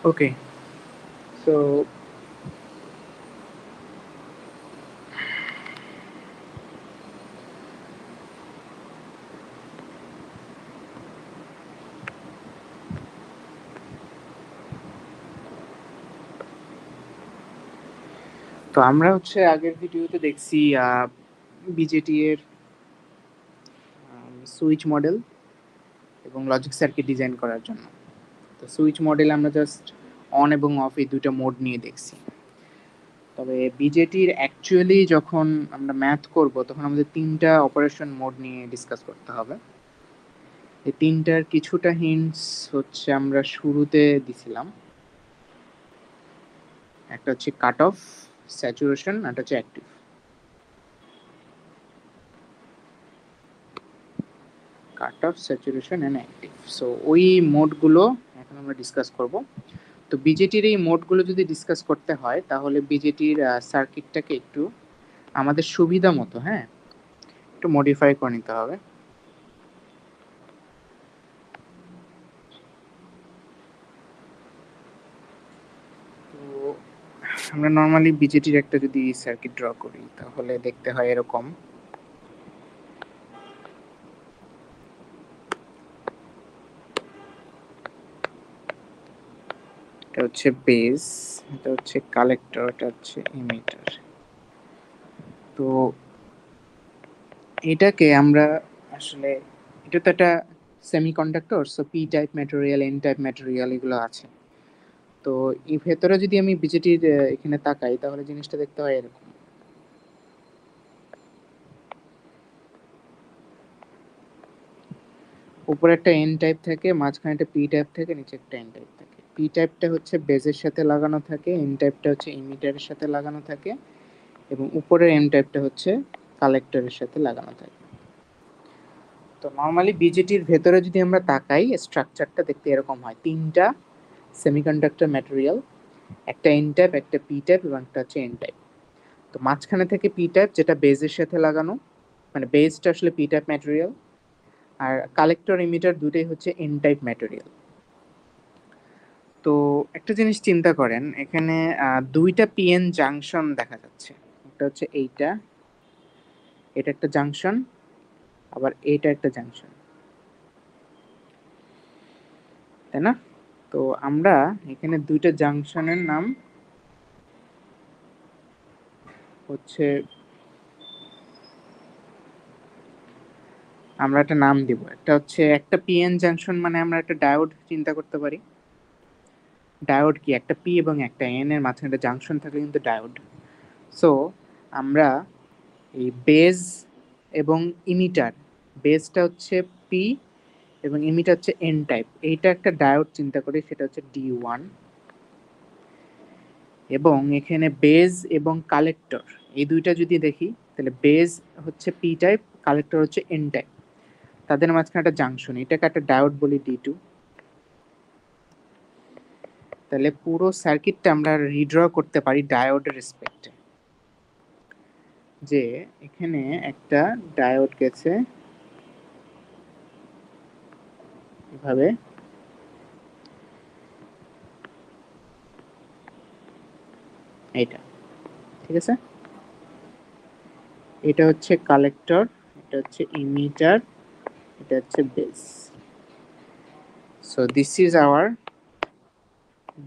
Okay, so আমরা হচ্ছে আগের ভিডিওতে দেখছি বিজেটি এর সুইচ মডেল এবং লজিক সার্কিট ডিজাইন করার জন্য। তো সুইচ মডেল আমরা জাস্ট অন এবং অফ এই দুইটা মোড নিয়ে দেখছি। তবে বিজেটির অ্যাকচুয়ালি যখন আমরা ম্যাথ করব তখন আমাদের তিনটা অপারেশন মোড নিয়ে ডিসকাস করতে হবে। এই তিনটার কিছুটা হিন্টস হচ্ছে আমরা শুরুতে দিছিলাম। একটা হচ্ছে কাট অফ, স্যাচুরেশন, আর একটা হচ্ছে active. Cut off, saturation and active. So ওই মোডগুলো এখন আমরা ডিসকাস করব। তো বিজেটির এই মোডগুলো যদি ডিসকাস করতে হয় তাহলে বিজেটির সার্কিটটাকে একটু আমাদের সুবিধা মতো একটু মডিফাই করে নিতে হবে। তো আমরা নর্মালি বিজেটির একটা যদি সার্কিট ড্র করি তাহলে দেখতে হয় এরকম। এটা হচ্ছে বেস, এটা হচ্ছে কালেক্টর, এটা হচ্ছে ইমিটার। তো এটাকে আমরা আসলে, এটা তো একটা semiconductor, so P type material, N type material এগুলো আছে। তো এই ভেতরে যদি আমি বিজেটির এখানে তাকাই তাহলে জিনিসটা দেখতে হয় এরকম। উপরে একটা এন টাইপ থাকে, মাঝখানে একটা পি টাইপ থাকে, নিচে একটা এন টাইপ থাকে। পি টাইপটা হচ্ছে বেজের সাথে লাগানো থাকে, এন টাইপটা হচ্ছে ইমিটারের সাথে লাগানো থাকে, এবং উপরের এন টাইপটা হচ্ছে কালেক্টরের সাথে লাগানো থাকে। তো নর্মালি বিজেটির ভেতরে যদি আমরা তাকাই স্ট্রাকচারটা দেখতে এরকম হয়। তিনটা সেমিকন্ডাক্টর ম্যাটেরিয়াল, একটা এন টাইপ, একটা পি টাইপ এবং একটা হচ্ছে এন টাইপ। তো মাঝখানে থেকে পি টাইপ যেটা বেজের সাথে লাগানো, মানে বেসটা আসলে পি টাইপ ম্যাটেরিয়াল, আর কালেক্টর ইমিটার দুটোই হচ্ছে এন টাইপ ম্যাটেরিয়াল। তো একটা জিনিস চিন্তা করেন, এখানে দুইটা পিএন জাংশন দেখা যাচ্ছে। একটা হচ্ছে এইটা, এটা একটা জাংশন, আবার এইটা একটা জাংশন, তাই না? তো আমরা এখানে দুইটা জাংশনের নাম হচ্ছে, আমরা একটা নাম দিব। একটা হচ্ছে একটা পিএন জাংশন, মানে আমরা একটা ডায়োড চিন্তা করতে পারি। ডায়োড কি, একটা পি এবং একটা এন এর মাঝখানে একটা জাংশন থাকলে কিন্তু ডায়োড। সো আমরা এই বেজ এবং ইমিটার, বেজটা হচ্ছে পি এবং ইমিটার হচ্ছে এন টাইপ, এইটা একটা ডায়োড চিন্তা করি, সেটা হচ্ছে D1। এবং এখানে বেজ এবং কালেক্টর এই দুইটা যদি দেখি তাহলে বেজ হচ্ছে পি টাইপ, কালেক্টর হচ্ছে এন টাইপ, তাদের মাঝখানে একটা জাংশন, এটাকে একটা ডায়োড বলি D2। তাহলে পুরো সার্কিটটা আমরা রিড্র করতে পারি ডায়োডের রেসপেক্টে, যে এখানে একটা ডায়োড গেছে এভাবে, এইটা, ঠিক আছে? এটা হচ্ছে কালেক্টর, এটা হচ্ছে ইমিটার, এটা হচ্ছে base. So this is our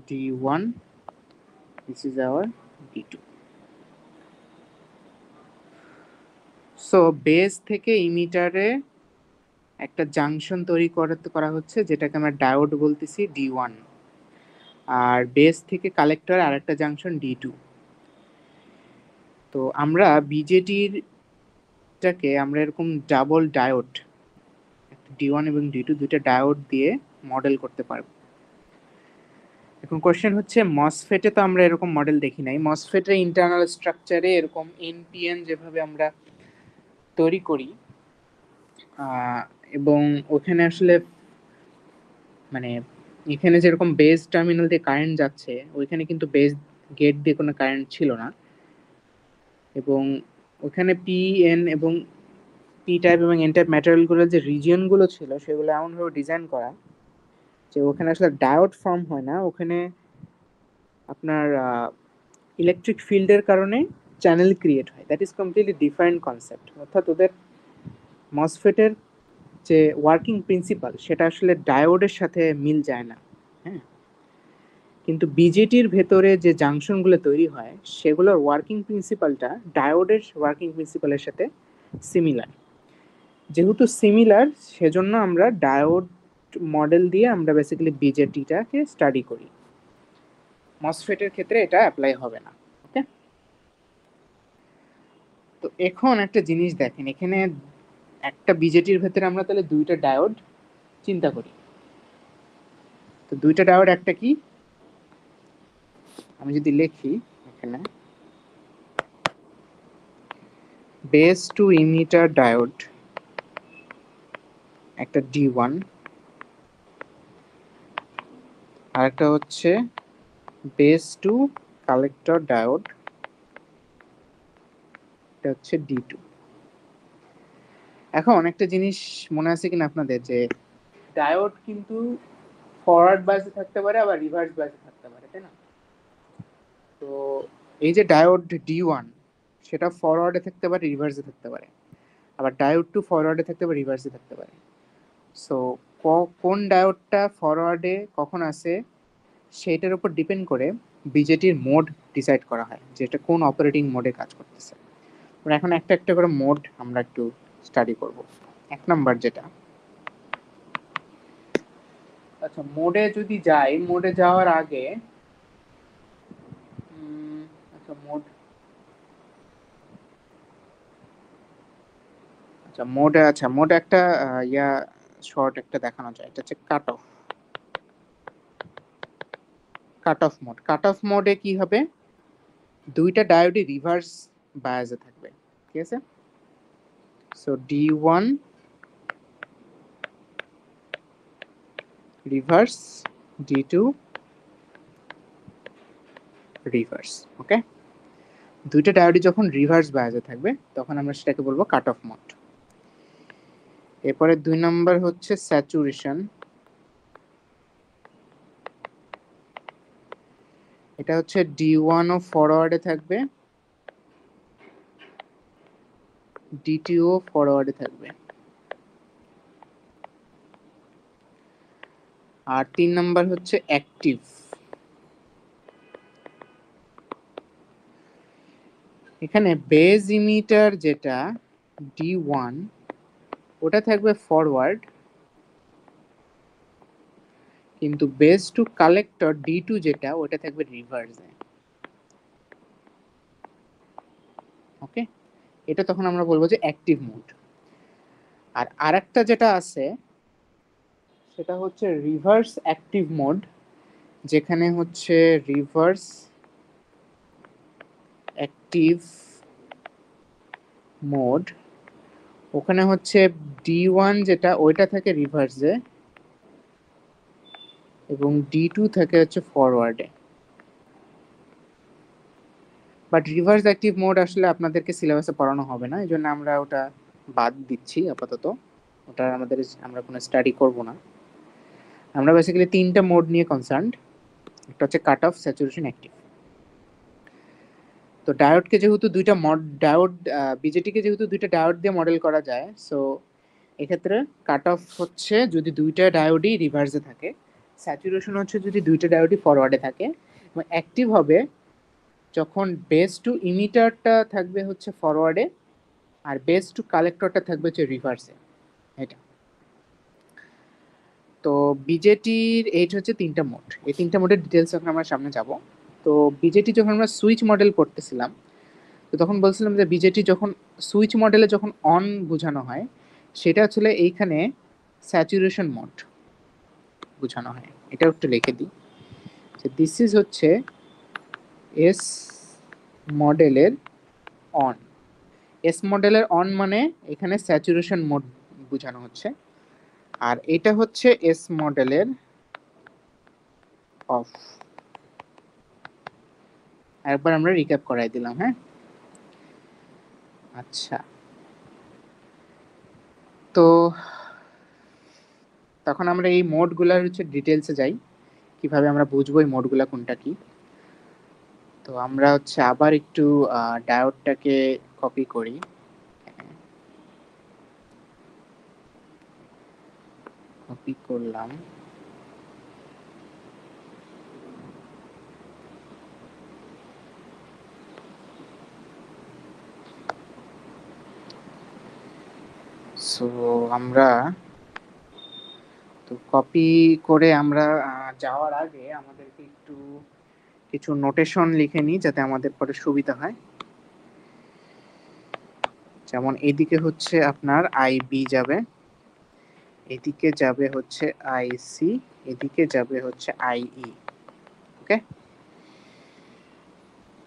D1, this is our D2. So base থেকে ইমিটারে একটা জাংশন তৈরি করা হচ্ছে, যেটাকে আমরা ডায়োড বলতেছি D1, আর বেস থেকে কালেক্টরে আরেকটা জাংশন D2। তো আমরা বিজেটির টাকে আমরা এরকম ডাবল ডায়োড, D1 এবং D2 দুইটা ডায়োড দিয়ে মডেল করতে পারবো। এখন কোশ্চেন হচ্ছে, মসফেটে তো আমরা এরকম মডেল দেখি নাই। মসফেটের ইন্টারনাল স্ট্রাকচারে এরকম এনপিএন যেভাবে আমরা তৈরি করি, এবং ওখানে আসলে মানে এখানে যেরকম বেস টার্মিনাল দিয়ে কারেন্ট যাচ্ছে, ওইখানে কিন্তু বেস গেট দিয়ে কোনো কারেন্ট ছিল না, এবং ওখানে পি এন এবং পি টাইপ এবং এন টাইপ ম্যাটেরিয়ালগুলোর যে রিজিয়নগুলো ছিল সেগুলো এমনভাবে ডিজাইন করা যে ওখানে আসলে ডায়োড ফর্ম হয় না, ওখানে আপনার ইলেকট্রিক ফিল্ডের কারণে চ্যানেল ক্রিয়েট হয়, that is completely different concept. অর্থাৎ ওদের মসফেটের যে ওয়ার্কিং প্রিন্সিপাল সেটা আসলে ডায়োডের সাথে মিল যায় না। হ্যাঁ, কিন্তু বিজেটির ভেতরে যে জাংশনগুলো তৈরি হয় সেগুলোর ওয়ার্কিং প্রিন্সিপালটা ডায়োডের ওয়ার্কিং প্রিন্সিপালের সাথে সিমিলার। যেহেতু সিমিলার, সেজন্য আমরা ডায়োড মডেল দিয়ে আমরা বেসিক্যালি বিজেটিটাকে স্টাডি করি। মসফেটের ক্ষেত্রে এটা অ্যাপ্লাই হবে না। ওকে, তো এখন একটা জিনিস দেখেন, এখানে একটা বিজেটির ভেতরে আমরা তাহলে দুইটা ডায়োড চিন্তা করি। তো দুইটা ডায়োড, একটা কি, আমি যদি লিখি এখানে বেস টু ইমিটার ডায়োড একটা D1, আর একটা হচ্ছে বেস টু কালেক্টর ডায়োড, এটা হচ্ছে D2। এখন একটা জিনিস মনে আছে কিনা আপনাদের, যে ডায়োড কিন্তু ফরওয়ার্ড বায়াসে থাকতে পারে আবার রিভার্স বায়াসে থাকতে পারে, তাই না? তো এই যে ডায়োড D1 সেটা ফরওয়ার্ডে থাকতে পারে, রিভার্সে থাকতে পারে, আবার ডায়োড 2 ফরওয়ার্ডে থাকতে পারে, রিভার্সে থাকতে পারে। সো কোন ডায়োডটা ফরওয়ার্ডে কখন আসে সেটার উপর ডিপেন্ড করে বিজেটির মোড ডিসাইড করা হয়, যে এটা কোন অপারেটিং মোডে কাজ করতেছে। এখন একটা একটা করে মোড আমরা একটু স্টাডি করব। এক নাম্বার যেটা, আচ্ছা মোডে যদি যাই, মোডে যাওয়ার আগে আচ্ছা মোডে একটা ইয়া শর্ট একটা দেখানো যায়, এটা হচ্ছে কাট অফ মোড। কাট অফ মোডে কি হবে, দুইটা ডায়োডই রিভার্স বায়াসে থাকবে, ঠিক আছে? So D1 reverse, D2 reverse. ওকে, দুইটা ডায়োডই যখন রিভার্স বায়াসে থাকবে তখন আমরা সেটাকে বলবো কাট অফ মোড। এরপরে 2 নাম্বার হচ্ছে স্যাচুরেশন। এটা হচ্ছে D1 ও ফরওয়ার্ডে থাকবে, D2 ও ফরওয়ার্ডে থাকবে। আর 3 নাম্বার হচ্ছে অ্যাক্টিভ। এখানে বেজ ইমিটার যেটা D1 ওটা থাকবে ফরওয়ার্ড, কিন্তু বেস টু কালেক্টর D2 যেটা ওটা থাকবে রিভার্সে। ওকে, এটা তখন আমরা বলবো যে অ্যাক্টিভ মোড। আর আরেকটা যেটা আছে সেটা হচ্ছে রিভার্স অ্যাক্টিভ মোড, যেখানে হচ্ছে রিভার্স অ্যাক্টিভ মোড, ওখানে হচ্ছে D1 যেটা ওইটা থাকে রিভার্সে এবং D2 থাকে হচ্ছে ফরওয়ার্ডে। বাট রিভার্স অ্যাক্টিভ মোড আসলে আপনাদেরকে সিলেবাসে পড়ানো হবে না, এই জন্য আমরা ওটা বাদ দিচ্ছি আপাতত, ওটা আমরা কোনো স্টাডি করব না। আমরা বেসিক্যালি তিনটা মোড নিয়ে কনসার্নড, একটা হচ্ছে কাট অফ, স্যাচুরেশন, অ্যাক্টিভ। তো ডায়োডকে যেহেতু দুইটা ডায়োড, বিজেটিকে যেহেতু দুইটা ডায়োড দিয়ে মডেল করা যায়, সো এক্ষেত্রে কাট অফ হচ্ছে যদি দুইটা ডায়োডই রিভার্সে থাকে, স্যাচুরেশন হচ্ছে যদি দুইটা ডায়োডই ফরওয়ার্ডে থাকে, এবং অ্যাক্টিভ হবে যখন বেস টু ইমিটারটা থাকবে হচ্ছে ফরওয়ার্ডে আর বেস টু কালেক্টরটা থাকবে হচ্ছে রিভার্সে। এটা তো বিজেটির এইট হচ্ছে তিনটা মোড, এই তিনটা মোডের ডিটেলস যখন আমরা সামনে যাব। তো বিজেটি যখন আমরা সুইচ মডেল পড়তেছিলাম, তো তখন বলছিলাম যে বিজেটি যখন সুইচ মডেলে যখন অন বোঝানো হয় সেটা আসলে এইখানে স্যাচুরেশন মোড বোঝানো হয়। এটা একটু লিখে দিই যে দিস ইজ হচ্ছে এস মডেলের অন। এস মডেলের অন মানে এখানে স্যাচুরেশন মোড বোঝানো হচ্ছে, আর এটা হচ্ছে এস মডেলের অফ। একবার আমরা রিক্যাপ করাই দিলাম। হ্যাঁ, আচ্ছা, তো তখন আমরা এই মোডগুলার হচ্ছে ডিটেলসে যাই, কিভাবে আমরা বুঝবো এই মোডগুলা কোনটা কি। তো আমরা হচ্ছে আবার একটু ডায়োডটাকে কপি করি। কপি করলাম। সো আমরা তো কপি করে আমরা যাওয়ার আগে আমাদেরকে একটু কিছু নোটেশন লিখে নিই যাতে আমাদের পরে সুবিধা হয়। যেমন এদিকে হচ্ছে আপনার আইবি যাবে, এদিকে যাবে হচ্ছে আইসি, এদিকে যাবে হচ্ছে আইই। ওকে,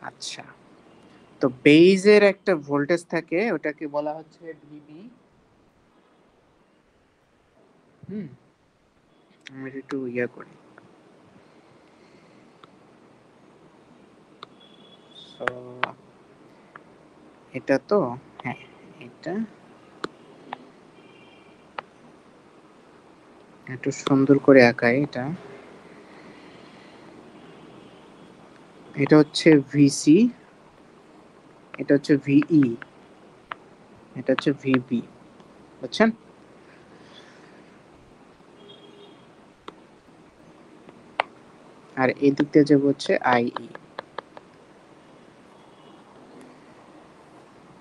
আচ্ছা। তো বেজের একটা ভোল্টেজ থাকে, ওটাকে বলা হচ্ছে ভিবি। আমি একটু ইয়ে করি। So, এটা তো হ্যাঁ, এটা একটু সুন্দর করে আঁকাই। এটা হচ্ছে ভিসি, এটা হচ্ছে ভিই, এটা হচ্ছে ভিবি, বুঝছেন? আর এদিক দিয়ে যাবে হচ্ছে আইই।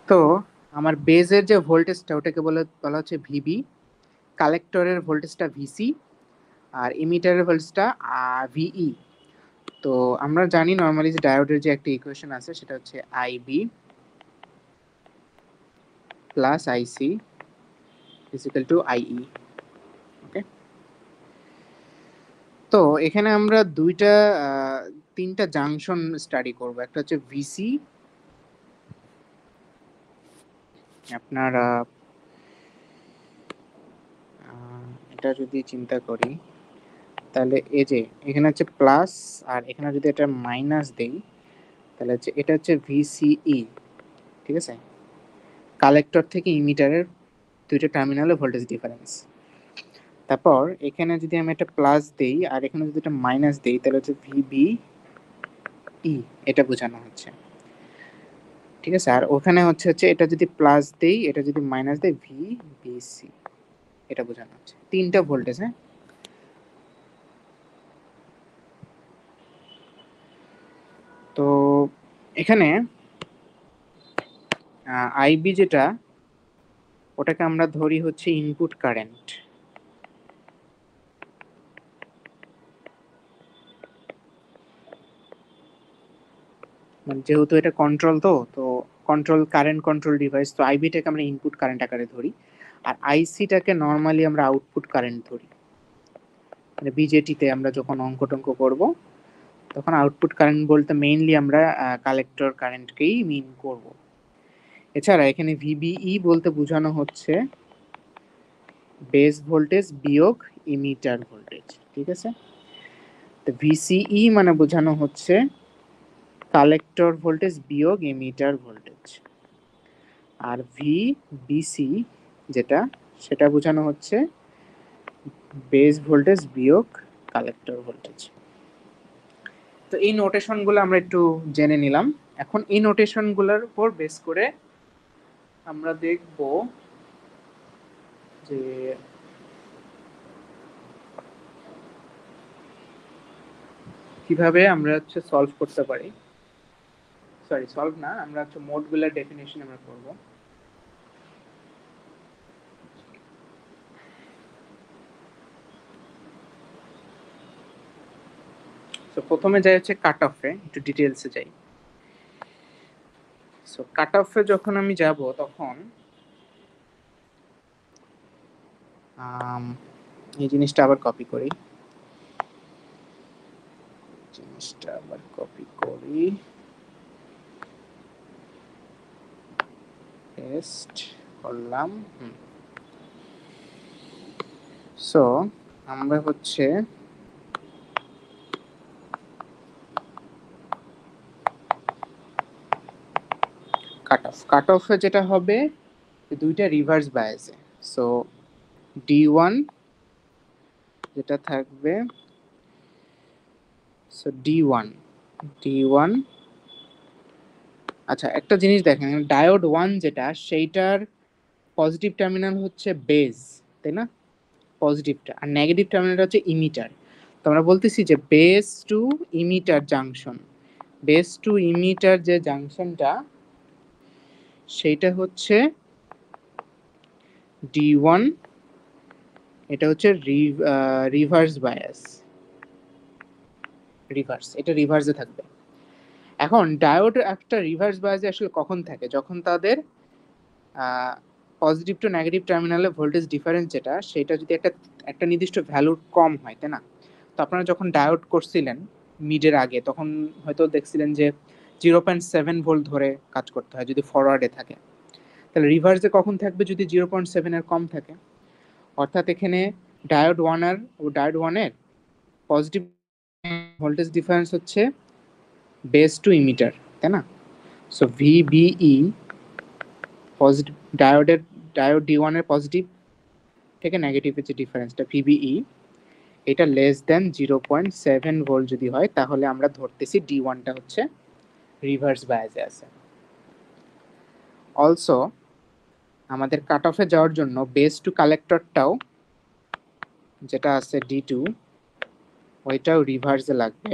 তো আমার বেজের যে ভোল্টেজটা ওটাকে বলা হচ্ছে ভিবি, কালেক্টরের ভোল্টেজটা ভিসি, আর ইমিটারের ভোল্টেজটা ভিই। তো আমরা জানি নরমালি যে ডায়োডের যে একটা ইকুয়েশন আছে সেটা হচ্ছে IB plus IC is equal to IE. Okay, তো এখানে আমরা তিনটা জাংশন স্টাডি করব। একটা হচ্ছে ভিসি, আপনার এটা যদি চিন্তা করি তাহলে এই যে এখানে হচ্ছে প্লাস, আর এখানে যদি এটা মাইনাস দেই তাহলে হচ্ছে এটা হচ্ছে ভিসিই। ঠিক আছে, কালেক্টর থেকে ইমিটারের দুইটা টার্মিনালে ভোল্টেজ ডিফারেন্স। তারপর এখানে যদি আমি একটা প্লাস দেই আর এখানে যদি একটা মাইনাস দেই তাহলে হচ্ছে ভিবিই, এটা বোঝানো হচ্ছে। ঠিক আছে, আর ওখানে হচ্ছে এটা যদি প্লাস দেই, এটা যদি মাইনাস দেই, ভিবিসি, এটা বোঝানো হচ্ছে। তিনটা ভোল্টেজ। হ্যাঁ, তো এখানে আইবি যেটা, ওটাকে আমরা ধরি হচ্ছে ইনপুট কারেন্ট। মানে যেহেতু এটা কন্ট্রোল, তো কন্ট্রোল কারেন্ট কন্ট্রোল ডিভাইস, তো আইবিটাকে আমরা ইনপুট কারেন্ট আকারে ধরি, আর আইসিটাকে নর্মালি আমরা আউটপুট কারেন্ট ধরি। মানে বিজেটিতে আমরা যখন অঙ্ক টঙ্ক করবো তখন আউটপুট কারেন্ট বলতে মেইনলি আমরা কালেক্টর কারেন্টকেই মিন করব। এছাড়া এখানে ভিবিই বলতে বোঝানো হচ্ছে বেস ভোল্টেজ বিয়োগ ইমিটার ভোল্টেজ। ঠিক আছে, তো ভিসিই মানে বোঝানো হচ্ছে কালেক্টর ভোল্টেজ বিয়োগ ইমিটার ভোল্টেজ, আর ভিবিসি যেটা, সেটা বোঝানো হচ্ছে বেস ভোল্টেজ বিয়োগ কালেক্টর ভোল্টেজ। তো এই নোটেশনগুলো আমরা একটু জেনে নিলাম। এখন এই নোটেশনগুলোর উপর বেস করে আমরা দেখব যে কিভাবে আমরা হচ্ছে সলভ করতে পারি। সরি, সলভ না, আমরা হচ্ছে মোডগুলোর ডেফিনেশন আমরা করব। তো প্রথমে যাই হচ্ছে কাট অফে, একটু ডিটেলসে যাই। সো কাট অফে যখন আমি যাব তখন এই জিনিসটা আবার কপি করি, পেস্ট করলাম। সো আমরা হচ্ছে কাট অফে যেটা হবে দুইটা রিভার্স বায়াসে। সো D1 যেটা থাকবে, সো D1 আচ্ছা, একটা জিনিস দেখেন, ডায়োড 1 যেটা, সেইটার পজিটিভ টার্মিনাল হচ্ছে বেজ, তাই না? পজিটিভটা, আর নেগেটিভ টার্মিনাল হচ্ছে ইমিটার। তো আমরা বলতেছি যে base to emitter junction, base to emitter যে জাংশনটা, সেইটা হচ্ছে D1, এটা হচ্ছে রিভার্স বায়াস, রিভার্স, এটা রিভার্সে থাকবে। এখন ডায়োড একটা রিভার্স বায়াসে আসলে কখন থাকে? যখন তাদের পজিটিভ টু নেগেটিভ টার্মিনালে ভোল্টেজ ডিফারেন্স যেটা, সেটা যদি একটা একটা নির্দিষ্ট ভ্যালুর কম হয়, তাই না? তো আপনারা যখন ডায়োড করছিলেন মিডের আগে, তখন হয়তো দেখছিলেন যে 0.7 ভোল্ট ধরে কাজ করতে হয় যদি ফরওয়ার্ডে থাকে। তাহলে রিভার্সে কখন থাকবে? যদি 0.7 এর কম থাকে। অর্থাৎ এখানে ডায়োড 1 আর ডায়োড 1 এর পজিটিভ ভোল্টেজ ডিফারেন্স হচ্ছে বেস টু ইমিটার, তাই না? So VBE positive, diode D1 এর পজিটিভ থেকে নেগেটিভের যে ডিফারেন্সটা ভিবিই, এটা লেস দেন 0.7 ভোল্ট যদি হয়, তাহলে আমরা ধরতেছি D1টা হচ্ছে রিভার্স বায়াসে আছে। অলসো আমাদের কাট অফে যাওয়ার জন্য বেস টু কালেক্টরটাও যেটা আছে D2, ওইটাও রিভার্সে লাগবে।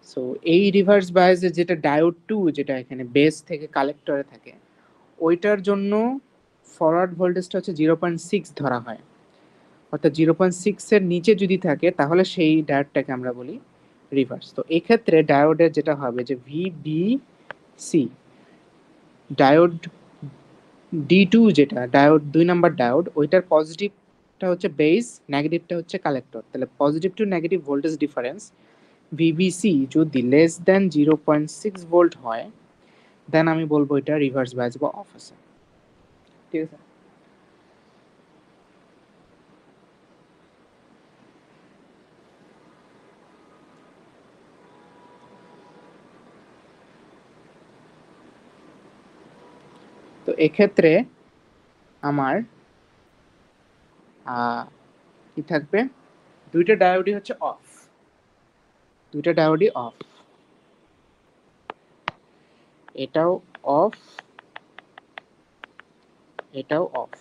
সো এই রিভার্স বায়াসে যেটা ডায়োড 2, যেটা এখানে বেস থেকে কালেক্টরে থাকে, ওইটার জন্য ফরওয়ার্ড ভোল্টেজটা হচ্ছে 0.6 ধরা হয়। অর্থাৎ 0.6 এর নিচে যদি থাকে, তাহলে সেই ডায়োডটাকে আমরা বলি রিভার্স। তো এক্ষেত্রে ডায়োডের যেটা হবে যে ভিবিসি, ডায়োড D2 যেটা ডায়োড 2 নাম্বার ডায়োড, ওইটার পজিটিভটা হচ্ছে বেস, নেগেটিভটা হচ্ছে কালেক্টর। তাহলে positive to negative voltage difference VBC যদি লেস দেন 0.6 ভোল্ট হয়, দেন আমি বলবো এটা রিভার্স বায়াস বা অফ আছে। ঠিক আছে? তো এক্ষেত্রে আমার কি থাকবে? দুইটা ডায়োডই হচ্ছে অফ, দুইটা ডায়োডই অফ, এটাও অফ, এটাও অফ।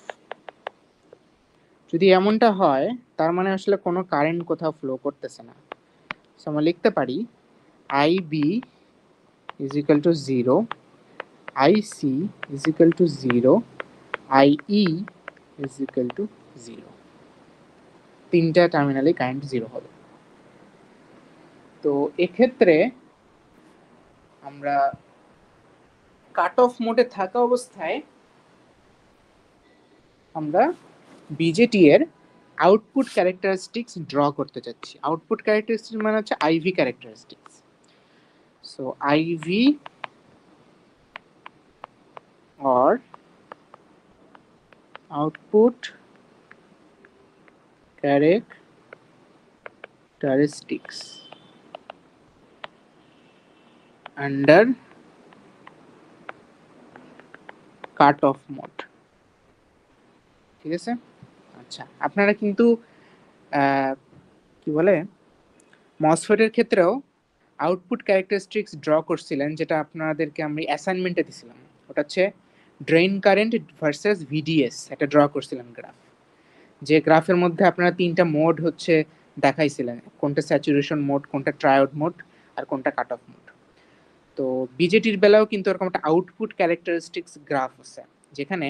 যদি এমনটা হয়, তার মানে আসলে কোনো কারেন্ট কোথাও ফ্লো করতেছে না। সো আমরা লিখতে পারি I B is equal to 0, I C is equal to 0, I E is equal to 0। তিনটা টার্মিনালে কারেন্ট 0 হবে। তো এক্ষেত্রে আমরা কাট অফ মোডে থাকা অবস্থায় আমরা বিজেটি এর আউটপুট ক্যারেক্টারিস্টিক্স ড্র করতে চাচ্ছি। আউটপুট ক্যারেক্টারিস্টিক্স মানে হচ্ছে I V characteristics. So I V or output characteristics under cut off mode. ঠিক আছে? আচ্ছা, আপনারা কিন্তু কি বলে মসফেটের ক্ষেত্রেও আউটপুট ক্যারেক্টারিস্টিক্স ড্র করছিলেন, যেটা আপনাদেরকে আমি অ্যাসাইনমেন্টে দিছিলাম। ওটা হচ্ছে ড্রেন কারেন্ট ভার্সেস ভিডিএস, একটা ড্র করছিলাম গ্রাফ, যে গ্রাফের মধ্যে আপনারা তিনটা মোড হচ্ছে দেখাইছিলেন, কোনটা স্যাচুরেশন মোড, কোনটা ট্রায়োড মোড, আর কোনটা কাট অফ মোড। তো বিজেটির বেলাও কিন্তু এরকম একটা আউটপুট ক্যারেক্টারিস্টিক্স গ্রাফ আছে, যেখানে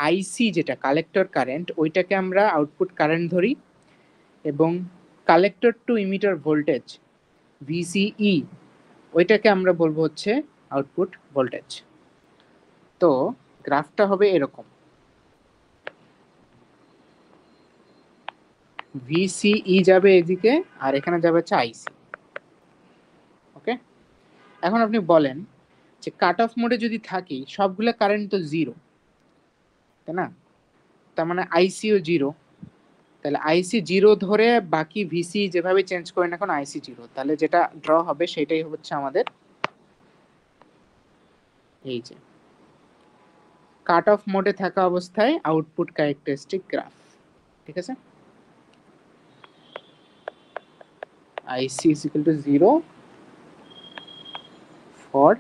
আইসি যেটা কালেক্টর কারেন্ট, ওইটাকে আমরা আউটপুট কারেন্ট ধরি, এবং collector to emitter voltage V C E, ওইটাকে আমরা বলবো হচ্ছে আউটপুট ভোল্টেজ। তো গ্রাফটা হবে এরকম, ভিসিই যাবে এদিকে, আর এখানে যাবে হচ্ছে আইসি। ওকে, এখন আপনি বলেন যে কাট অফ মোডে যদি থাকি, সবগুলো কারেন্ট তো 0, তাই না? তার মানে আইসিও 0। তাহলে আইসি 0 ধরে বাকি ভিসি যেভাবে চেঞ্জ করেন এখন আইসি 0, তাহলে যেটা ড্র হবে সেটাই হচ্ছে আমাদের এই যে কাট অফ মোডে থাকা অবস্থায় আউটপুট ক্যারেক্টারিস্টিক গ্রাফ। ঠিক আছে? IC is equal to 0 for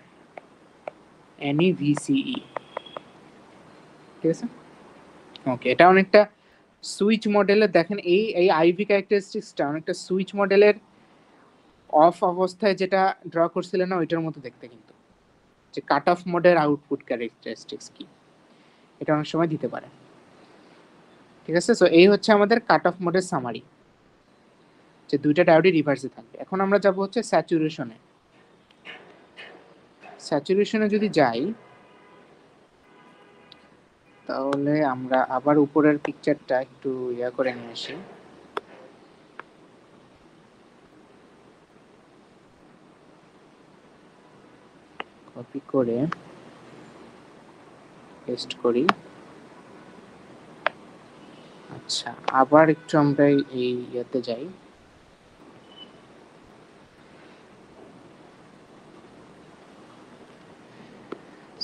any VCE, ঠিক আছে। ওকে, এটা অনেকটা সুইচ মডেলের, দেখেন এই এই আইভি ক্যারেক্টারিস্টিক্সটা অনেকটা সুইচ মডেলের অফ অবস্থায় যেটা ড্র করছিলেন না ওইটার মতো দেখতে, কিন্তু যে কাট অফ মোডের আউটপুট ক্যারেক্টারিস্টিক্স কি এটা অনেক সময় দিতে পারে, ঠিক আছে। সো এই হচ্ছে আমাদের কাট অফ মোডের সামারি, যে দুইটা ডায়োডই রিভার্সে থাকবে। এখন আমরা যাব হচ্ছে স্যাচুরেশনে। স্যাচুরেশনে যদি যাই তাহলে আমরা আবার উপরের পিকচারটা একটু ইয়া করে নিয়ে আসি। কপি করে পেস্ট করি। আচ্ছা, আবার একটু আমরা এই ইয়াতে যাই।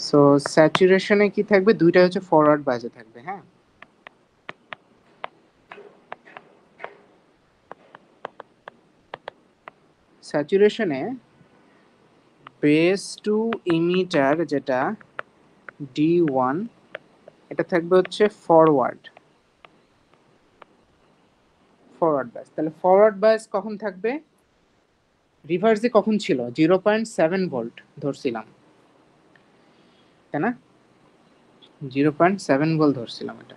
সো স্যাচুরেশনে কি থাকবে, দুইটা হচ্ছে ফরওয়ার্ড বাজে থাকবে। হ্যাঁ, স্যাচুরেশনে বেস টু ইমিটার যেটা D1 এটা থাকবে হচ্ছে ফরওয়ার্ড বায়াস। তাহলে ফরওয়ার্ড বায়াস কখন থাকবে, রিভার্সে কখন ছিল, 0.7 ভোল্ট ধরছিলাম, তাই না? 0.7 ভোল্ট ধরছিলাম এটা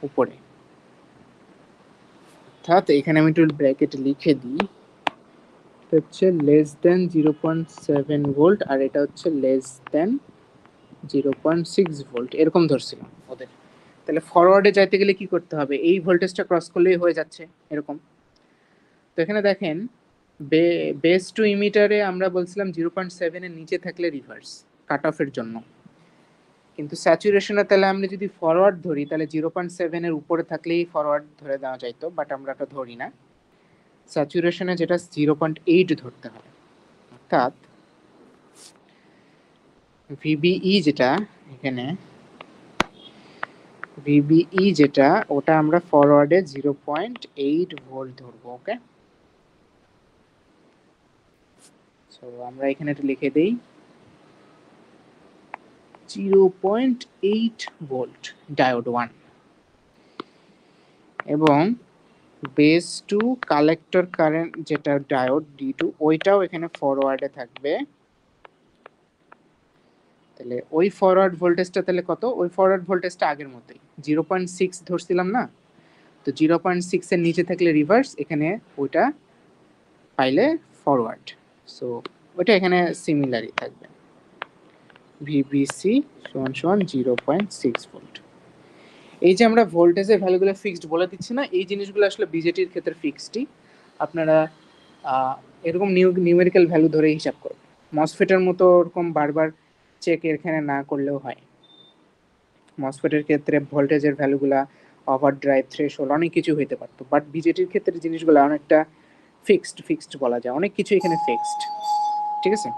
উপরে, অর্থাৎ এখানে আমি একটু ব্র্যাকেট লিখে দিই, এটা হচ্ছে লেস দেন 0.7 ভোল্ট আর এটা হচ্ছে লেস দেন 0.6 ভোল্ট, এরকম ধরছিলাম ওদের। তাহলে ফরওয়ার্ডে যাইতে গেলে কি করতে হবে, এই ভোল্টেজটা ক্রস করলেই হয়ে যাচ্ছে এরকম। তো এখানে দেখেন বেস টু ইমিটারে আমরা বলছিলাম 0.7 এর নিচে থাকলে রিভার্স কাট অফের জন্য, কিন্তু স্যাচুরেশনে তাহলে আমরা যদি ফরওয়ার্ড ধরি তাহলে 0.7 এর উপরে থাকলেই ফরওয়ার্ড ধরে দেওয়া যাইতো, বাট আমরা এটা ধরি না। স্যাচুরেশনে যেটা 0.8 ধরতে হবে, অর্থাৎ ভিবিই যেটা এখানে ভিবিই যেটা ওটা আমরা ফরওয়ার্ডে 0.8 ভোল্ট ধরবো। ওকে, সো আমরা এখানে একটু লিখে দেই 0.8 ভোল্ট ডায়োড 1, এবং বেস টু কালেক্টর কারেন্ট যেটা ডায়োড D2 ওইটাও এখানে ফরওয়ার্ডে থাকবে। তাহলে ওই ফরওয়ার্ড ভোল্টেজটা তাহলে কত, ওই ফরওয়ার্ড ভোল্টেজটা আগের মতোই 0.6 ধরছিলাম না, তো 0.6 এর নিচে থাকলে রিভার্স, এখানে ওইটা পাইলে ফরওয়ার্ড। সো ওইটা এখানে সিমিলারই থাকবে, ভিবিসি সমান সমান 0.6 ভোল্ট। এই যে আমরা ভোল্টেজের ভ্যালুগুলো ফিক্সড বলে দিচ্ছি না, এই জিনিসগুলো আসলে বিজেটির ক্ষেত্রে ফিক্সডই, আপনারা এরকম নিউমেরিক্যাল ভ্যালু ধরে হিসাব করবেন। মসফেটের মতো ওরকম বারবার চেক এখানে না করলেও হয়। মসফেটের ক্ষেত্রে ভোল্টেজের ভ্যালুগুলা ওভার ড্রাইভ থ্রেশহোল্ড অনেক কিছু হইতে পারতো, বাট বিজেটির ক্ষেত্রে জিনিসগুলো অনেকটা ফিক্সড বলা যায়, অনেক কিছু এখানে ফিক্সড, ঠিক আছে।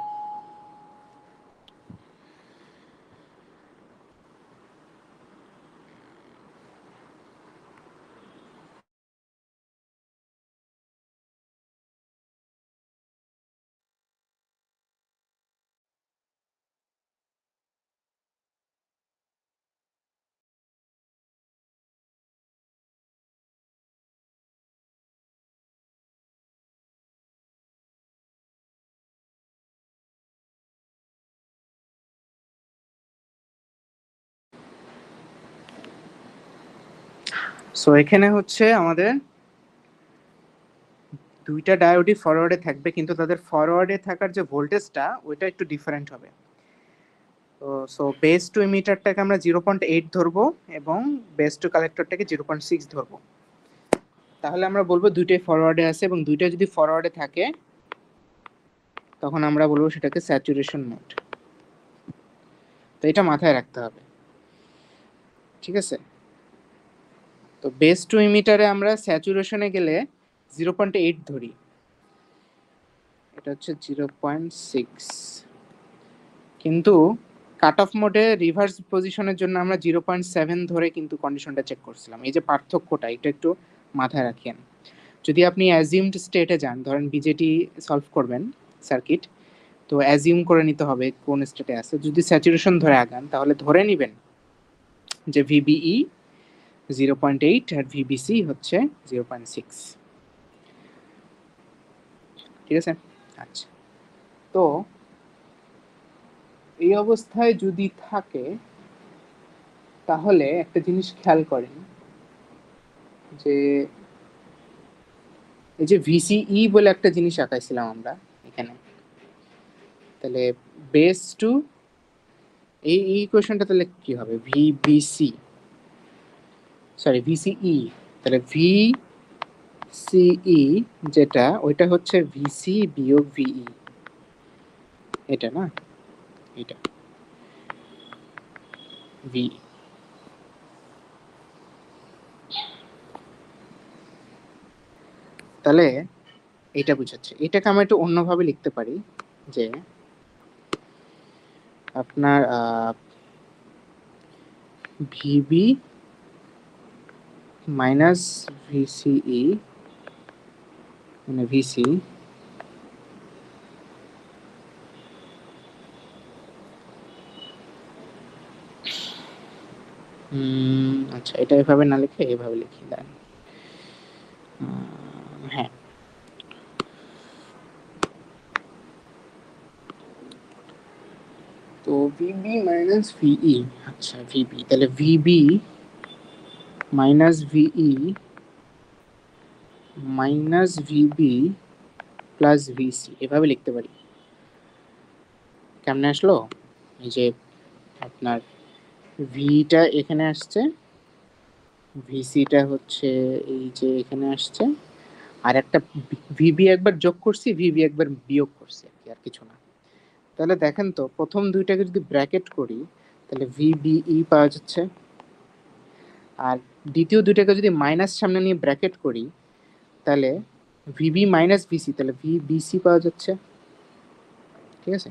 সো এখানে হচ্ছে আমাদের দুইটা ডায়োডই ফরওয়ার্ডে থাকবে, কিন্তু তাদের ফরওয়ার্ডে থাকার যে ভোল্টেজটা ওইটা একটু ডিফারেন্ট হবে। তো সো বেস টু ইমিটারটাকে আমরা 0.8 ধরবো এবং বেস টু কালেক্টরটাকে 0.6 ধরবো। তাহলে আমরা বলবো দুইটাই ফরওয়ার্ডে আছে, এবং দুইটা যদি ফরওয়ার্ডে থাকে তখন আমরা বলবো সেটাকে স্যাচুরেশন মোড। তো এটা মাথায় রাখতে হবে, ঠিক আছে। তো বেস টু ইমিটারে আমরা স্যাচুরেশনে গেলে 0.8 ধরি, এটা হচ্ছে 0.6, কিন্তু কাট অফ মোডে রিভার্স পজিশনের জন্য আমরা 0.7 ধরে কিন্তু কন্ডিশনটা চেক করছিলাম। এই যে পার্থক্যটা এটা একটু মাথায় রাখেন। যদি আপনি অ্যাজিউমড স্টেটে যান, ধরেন বিজেটি সলভ করবেন সার্কিট, তো অ্যাজিউম করে নিতে হবে কোন স্টেটে আছে। যদি স্যাচুরেশন ধরে আগান তাহলে ধরে নেবেন যে ভিবিই 0.8 আর ভিবিসি হচ্ছে 0.6। ঠিক আছে, আচ্ছা। তো এই অবস্থায় যদি থাকে তাহলে একটা জিনিস খেয়াল করেন যে এই যে ভিসিই বলে একটা জিনিস আঁকাইছিলাম আমরা এখানে, তাহলে বেস টু এই ইকুয়েশনটা তাহলে কি হবে, ভিবিসি সরি ভিসিই, তাহলে ভিসিই যেটা ওইটা হচ্ছে ভিসি বিয়োগ ভিই, এটা না, এটা ভি। তাহলে এটা বুঝাচ্ছে, এটাকে আমরা একটু অন্যভাবে লিখতে পারি যে আপনার ভিবি মাইনাস ভিসিই মানে ভিসি আচ্ছা, এটা এভাবে না লিখে এভাবে লিখি, দেন হ্যাঁ, তো ভিবি মাইনাস ভিই, আচ্ছা ভিবি, তাহলে VB minus ভিই minus VB plus VC এভাবে লিখতে পারি। কেমনে আসলো, এই যে আপনার ভিটা এখানে আসছে, ভিসিটা হচ্ছে এই যে এখানে আসছে, আর একটা ভিবি একবার যোগ করছি, ভিবি একবার বিয়োগ করছি, আর কিছু না। তাহলে দেখেন তো প্রথম দুইটাকে যদি ব্র্যাকেট করি তাহলে ভিবিই পাওয়া যাচ্ছে, আর দ্বিতীয় দুইটাকে যদি মাইনাস সামনে নিয়ে ব্র্যাকেট করি তাহলে ভিবি মাইনাস ভিসি, তাহলে ভিবিসি পাওয়া যাচ্ছে। ঠিক আছে,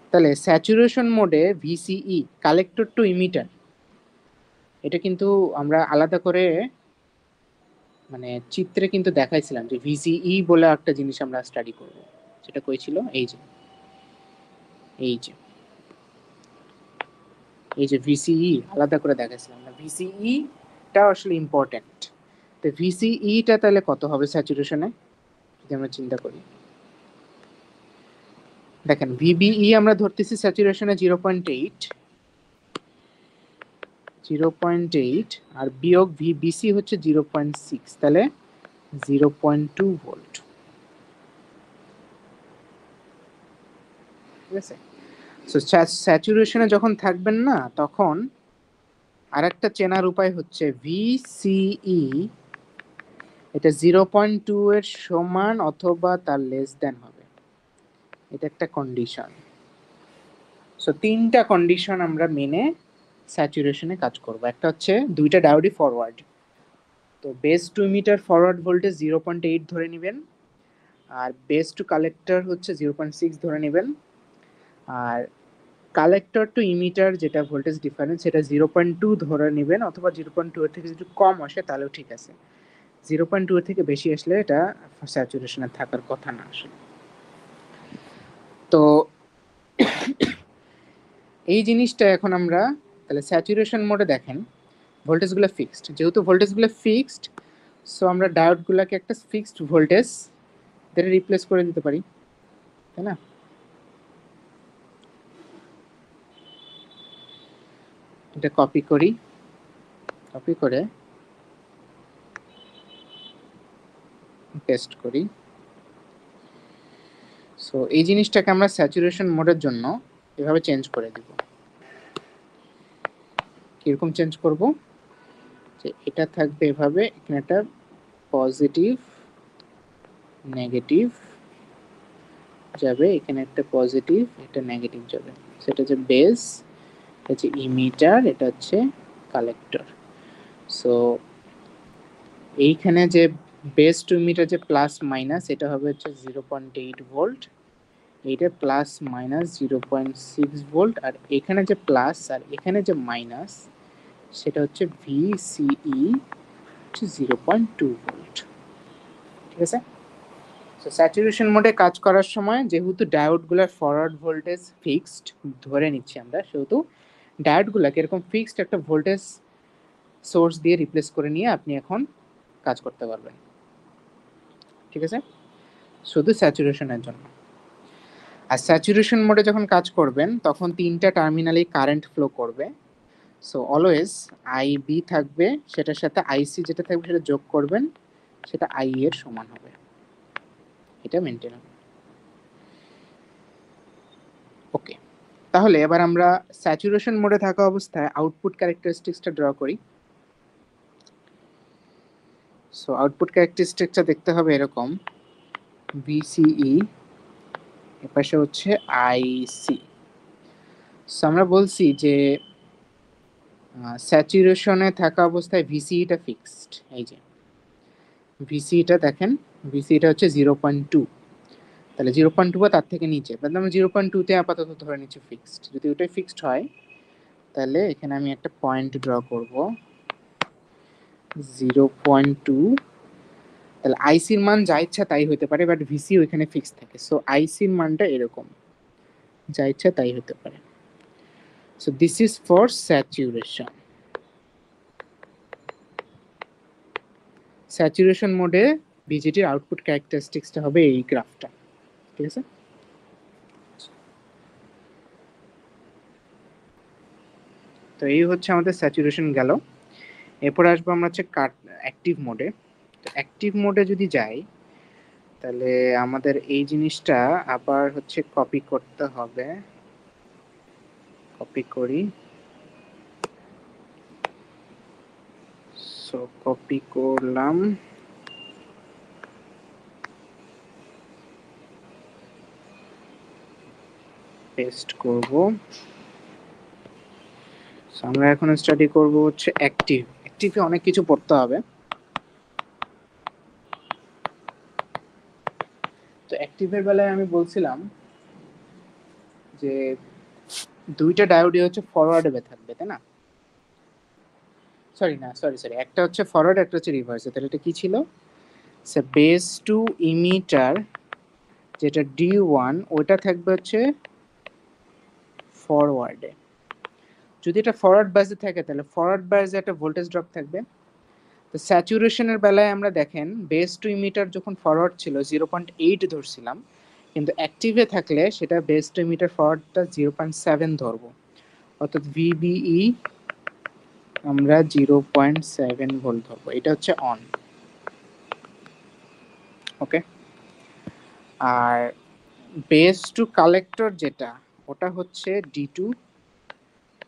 তাহলে স্যাচুরেশন মোডে ভিসিই কালেক্টর টু ইমিটার, এটা কিন্তু আমরা আলাদা করে মানে চিত্রে কিন্তু দেখাইছিলাম যে ভিসিই বলে একটা জিনিস আমরা স্টাডি করব, সেটা কই ছিল, এই যে এই যে এই যে ভিসিই আলাদা করে দেখাইছিলাম না, ভিসিই টা আসলে ইম্পর্টেন্ট। তো ভিসিই টা তাহলে কত হবে স্যাচুরেশনে যদি আমরা চিন্তা করি, দেখেন ভিবিই আমরা ধরতেছি স্যাচুরেশনে 0.8 আর বিয়োগ ভিবিসি হচ্ছে 0.6, তাহলে 0.2 ভোল্ট। ঠিক আছে, সো স্যাচুরেশনে যখন থাকবেন না তখন আরেকটা চেনার উপায় হচ্ছে ভিসিই এটা 0.2 এর সমান অথবা তার লেস দেন হবে, এটা একটা কন্ডিশন। সো তিনটা কন্ডিশন আমরা মেনে স্যাচুরেশনে কাজ করব। একটা হচ্ছে দুইটা ডায়োডই ফরওয়ার্ড, তো base to emitter forward voltage 0.8 ধরে নেবেন, আর বেস টু কালেক্টর হচ্ছে 0.6 ধরে নেবেন, আর কালেক্টর টু ইমিটার যেটা ভোল্টেজ ডিফারেন্স সেটা 0.2 ধরে নেবেন, অথবা 0.2 এর থেকে যদি কম আসে তাহলেও ঠিক আছে, 0.2 এর থেকে বেশি আসলে এটা স্যাচুরেশনে থাকার কথা না আসলে। তো এই জিনিসটা এখন আমরা তাহলে স্যাচুরেশন মোডে দেখেন ভোল্টেজগুলো ফিক্সড, যেহেতু ভোল্টেজগুলো ফিক্সড সো আমরা ডায়োডগুলোকে একটা ফিক্সড ভোল্টেজ দিয়ে রিপ্লেস করে দিতে পারি, তাই না? এটা কপি করি, কপি করে পেস্ট করি। সো এই জিনিসটাকে আমরা স্যাচুরেশন মোডের জন্য এভাবে চেঞ্জ করে দিব। কিরকম চেঞ্জ করব, যে এটা থাকবে এভাবে, এখানে একটা পজিটিভ নেগেটিভ যাবে, এখানে একটা পজিটিভ একটা নেগেটিভ যাবে, সেটা হচ্ছে বেস, এটা হচ্ছে ইমিটার, এটা হচ্ছে কালেক্টর। সো এইখানে যে বেস টু ইমিটার যে প্লাস মাইনাস এটা হবে হচ্ছে 0.8 ভোল্ট, এইটা প্লাস মাইনাস 0.6 ভোল্ট, আর এখানে যে প্লাস আর এখানে যে মাইনাস সেটা হচ্ছে ভিসিই হচ্ছে 0.2 ভোল্ট। ঠিক আছে, তো স্যাচুরেশন মোডে কাজ করার সময় যেহেতু ডায়োডগুলোর ফরওয়ার্ড ভোল্টেজ ফিক্সড ধরে নিচ্ছি আমরা, সেহেতু ডায়োডগুলোকে এরকম ফিক্সড একটা ভোল্টেজ সোর্স দিয়ে রিপ্লেস করে নিয়ে আপনি এখন কাজ করতে পারবেন। ঠিক আছে, শুধু স্যাচুরেশনের জন্য। আর স্যাচুরেশন মোডে যখন কাজ করবেন তখন তিনটা টার্মিনালেই কারেন্ট ফ্লো করবে। সো অলওয়েজ আইবি থাকবে, সেটার সাথে আইসি যেটা থাকবে সেটা যোগ করবেন, সেটা আই এর সমান হবে, এটা মেনটেন হবে। ওকে, তাহলে এবার আমরা স্যাচুরেশন মোডে থাকা অবস্থায় আউটপুট ক্যারেক্টারিস্টিক্সটা ড্র করি। সো আউটপুট ক্যারেক্টারিস্টিক্সটা দেখতে হবে এরকম, ভিসিই এপাশে হচ্ছে আইসি। সো আমরা বলছি যে স্যাচুরেশনে থাকা অবস্থায় ভিসিইটা ফিক্সড, এই যে ভিসিইটা দেখেন, ভিসিইটা হচ্ছে 0.2, তাহলে 0.2 বা তার থেকে নিচে, তাহলে আমরা 0.2তে আপাতত ধরে নিচ্ছি ফিক্সড। যদি ওটাই ফিক্সড হয় তাহলে এখানে আমি একটা পয়েন্ট ড্র করব 0.2, তাহলে আইসির মান যা ইচ্ছা তাই হতে পারে, বাট ভিসি ওইখানে ফিক্স থাকে। সো আইসির মানটা এরকম, যা ইচ্ছা তাই হতে পারে। So this is for saturation. Saturation মোডে বিজেটির আউটপুট ক্যারেক্টারিস্টিক্সটা হবে এই গ্রাফটা। ঠিক আছে, তো এই হচ্ছে আমাদের স্যাচুরেশন গেল। এরপর আসবো আমরা হচ্ছে অ্যাক্টিভ মোডে। তো অ্যাক্টিভ মোডে যদি যাই তাহলে আমাদের এই জিনিসটা আবার হচ্ছে কপি করতে হবে। কপি করি, সো কপি করলাম, পেস্ট করব। সো আমরা এখন স্টাডি করব হচ্ছে অ্যাক্টিভ। অ্যাক্টিভে অনেক কিছু পড়তে হবে। তো অ্যাক্টিভের বেলায় আমি বলছিলাম যে দুইটা ডায়োডই হচ্ছে ফরওয়ার্ডে থাকবে, তাই না? সরি, একটা হচ্ছে ফরওয়ার্ড, একটা হচ্ছে রিভার্সে। তাহলে এটা কি ছিল? সে বেস টু ইমিটার যেটা D1 ওটা থাকবে হচ্ছে ফরওয়ার্ডে। যদি এটা ফরওয়ার্ড বাসে থাকে তাহলে ফরওয়ার্ড বাসে একটা ভোল্টেজ ড্রপ থাকবে। তো স্যাচুরেশনের বেলায় আমরা দেখেন বেস টু ইমিটার যখন ফরওয়ার্ড ছিল 0.8 ধরছিলাম, কিন্তু অ্যাক্টিভে থাকলে সেটা বেস টু ইমিটার ফরওয়ার্ডটা 0.7 ধরবো, অর্থাৎ ভিবিই আমরা 0.7 ভোল্ট ধরবো। এটা হচ্ছে অন। ওকে, আর বেস টু কালেক্টর যেটা ওটা হচ্ছে D2,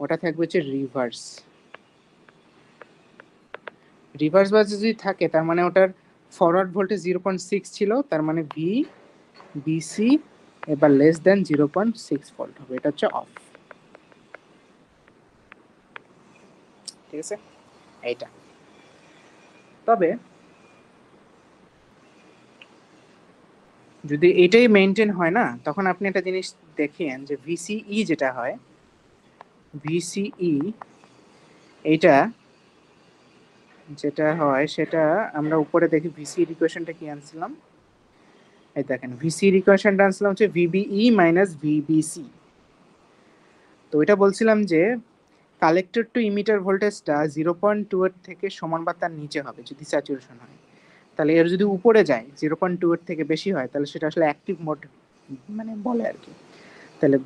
ওটা থাকবে হচ্ছে রিভার্স। রিভার্স বাসে যদি থাকে তার মানে ওটার ফরওয়ার্ড ভোল্টেজ 0.6 ছিল, তার মানে ভি বিসি এবার লেস দেন 0.6 ভোল্ট হবে, এটা হচ্ছে অফ। ঠিক আছে, এইটা। তবে যদি এটাই মেনটেন হয় না, তখন আপনি একটা জিনিস দেখেন যে ভিসিই যেটা হয়, ভিসিই এইটা যেটা হয় সেটা আমরা উপরে দেখি ভিসির ইকুয়েশনটা কি আনছিলাম। এই দেখেন ভিসির ইকুয়েশনটা আনছিলাম হচ্ছে ভিবিই মাইনাস ভিবিসি। তো এটা বলছিলাম যে কালেক্টর টু ইমিটার ভোল্টেজটা 0.2 এর থেকে সমান বা তার নিচে হবে যদি স্যাচুরেশন হয়। তাহলে এর যদি উপরে যায় 0.2 এর থেকে বেশি হয় তাহলে সেটা আসলে অ্যাক্টিভ মোড মানে বলে আর কি। তাহলে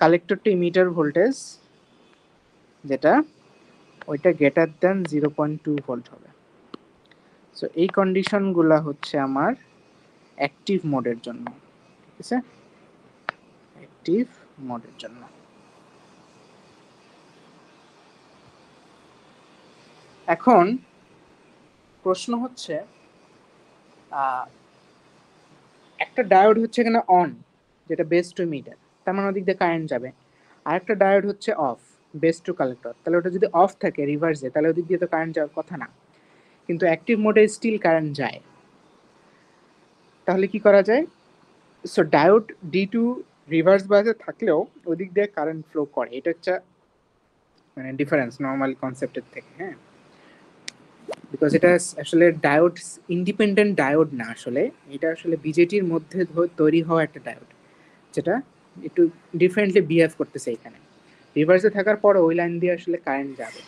কালেক্টর টু ইমিটার ভোল্টেজ যেটা ওইটা গ্রেটার দেন 0.2 ভোল্ট হবে। সো এই কন্ডিশনগুলো হচ্ছে আমার অ্যাক্টিভ মোডের জন্য। ঠিক আছে, অ্যাক্টিভ মোডের জন্য। এখন প্রশ্ন হচ্ছে একটা ডায়োড হচ্ছে এখানে অন, যেটা বেস টু ইমিটার, তার মানে ওদিক দিয়ে কারেন্ট যাবে। আর একটা ডায়োড হচ্ছে অফ, বেস টু কালেক্টর, তাহলে ওটা যদি অফ থাকে রিভার্সে তাহলে ওদিক দিয়ে তো কারেন্ট যাওয়ার কথা না, কিন্তু অ্যাক্টিভ মোডে স্টিল কারেন্ট যায়। তাহলে কি করা যায়? সো ডায়োড D2 রিভার্স বাসে থাকলেও ওদিক দিয়ে কারেন্ট ফ্লো করে, এটা হচ্ছে মানে ডিফারেন্স নর্মাল কনসেপ্টের থেকে। হ্যাঁ, বিকজ এটা আসলে ডায়োড ইন্ডিপেন্ডেন্ট ডায়োড না, আসলে এটা আসলে বিজেটির মধ্যে তৈরি হওয়া একটা ডায়োড, যেটা একটু ডিফারেন্টলি বিহেভ করতেছে এখানে। রিভার্সে থাকার পর ওই লাইন দিয়ে আসলে কারেন্ট যাবে।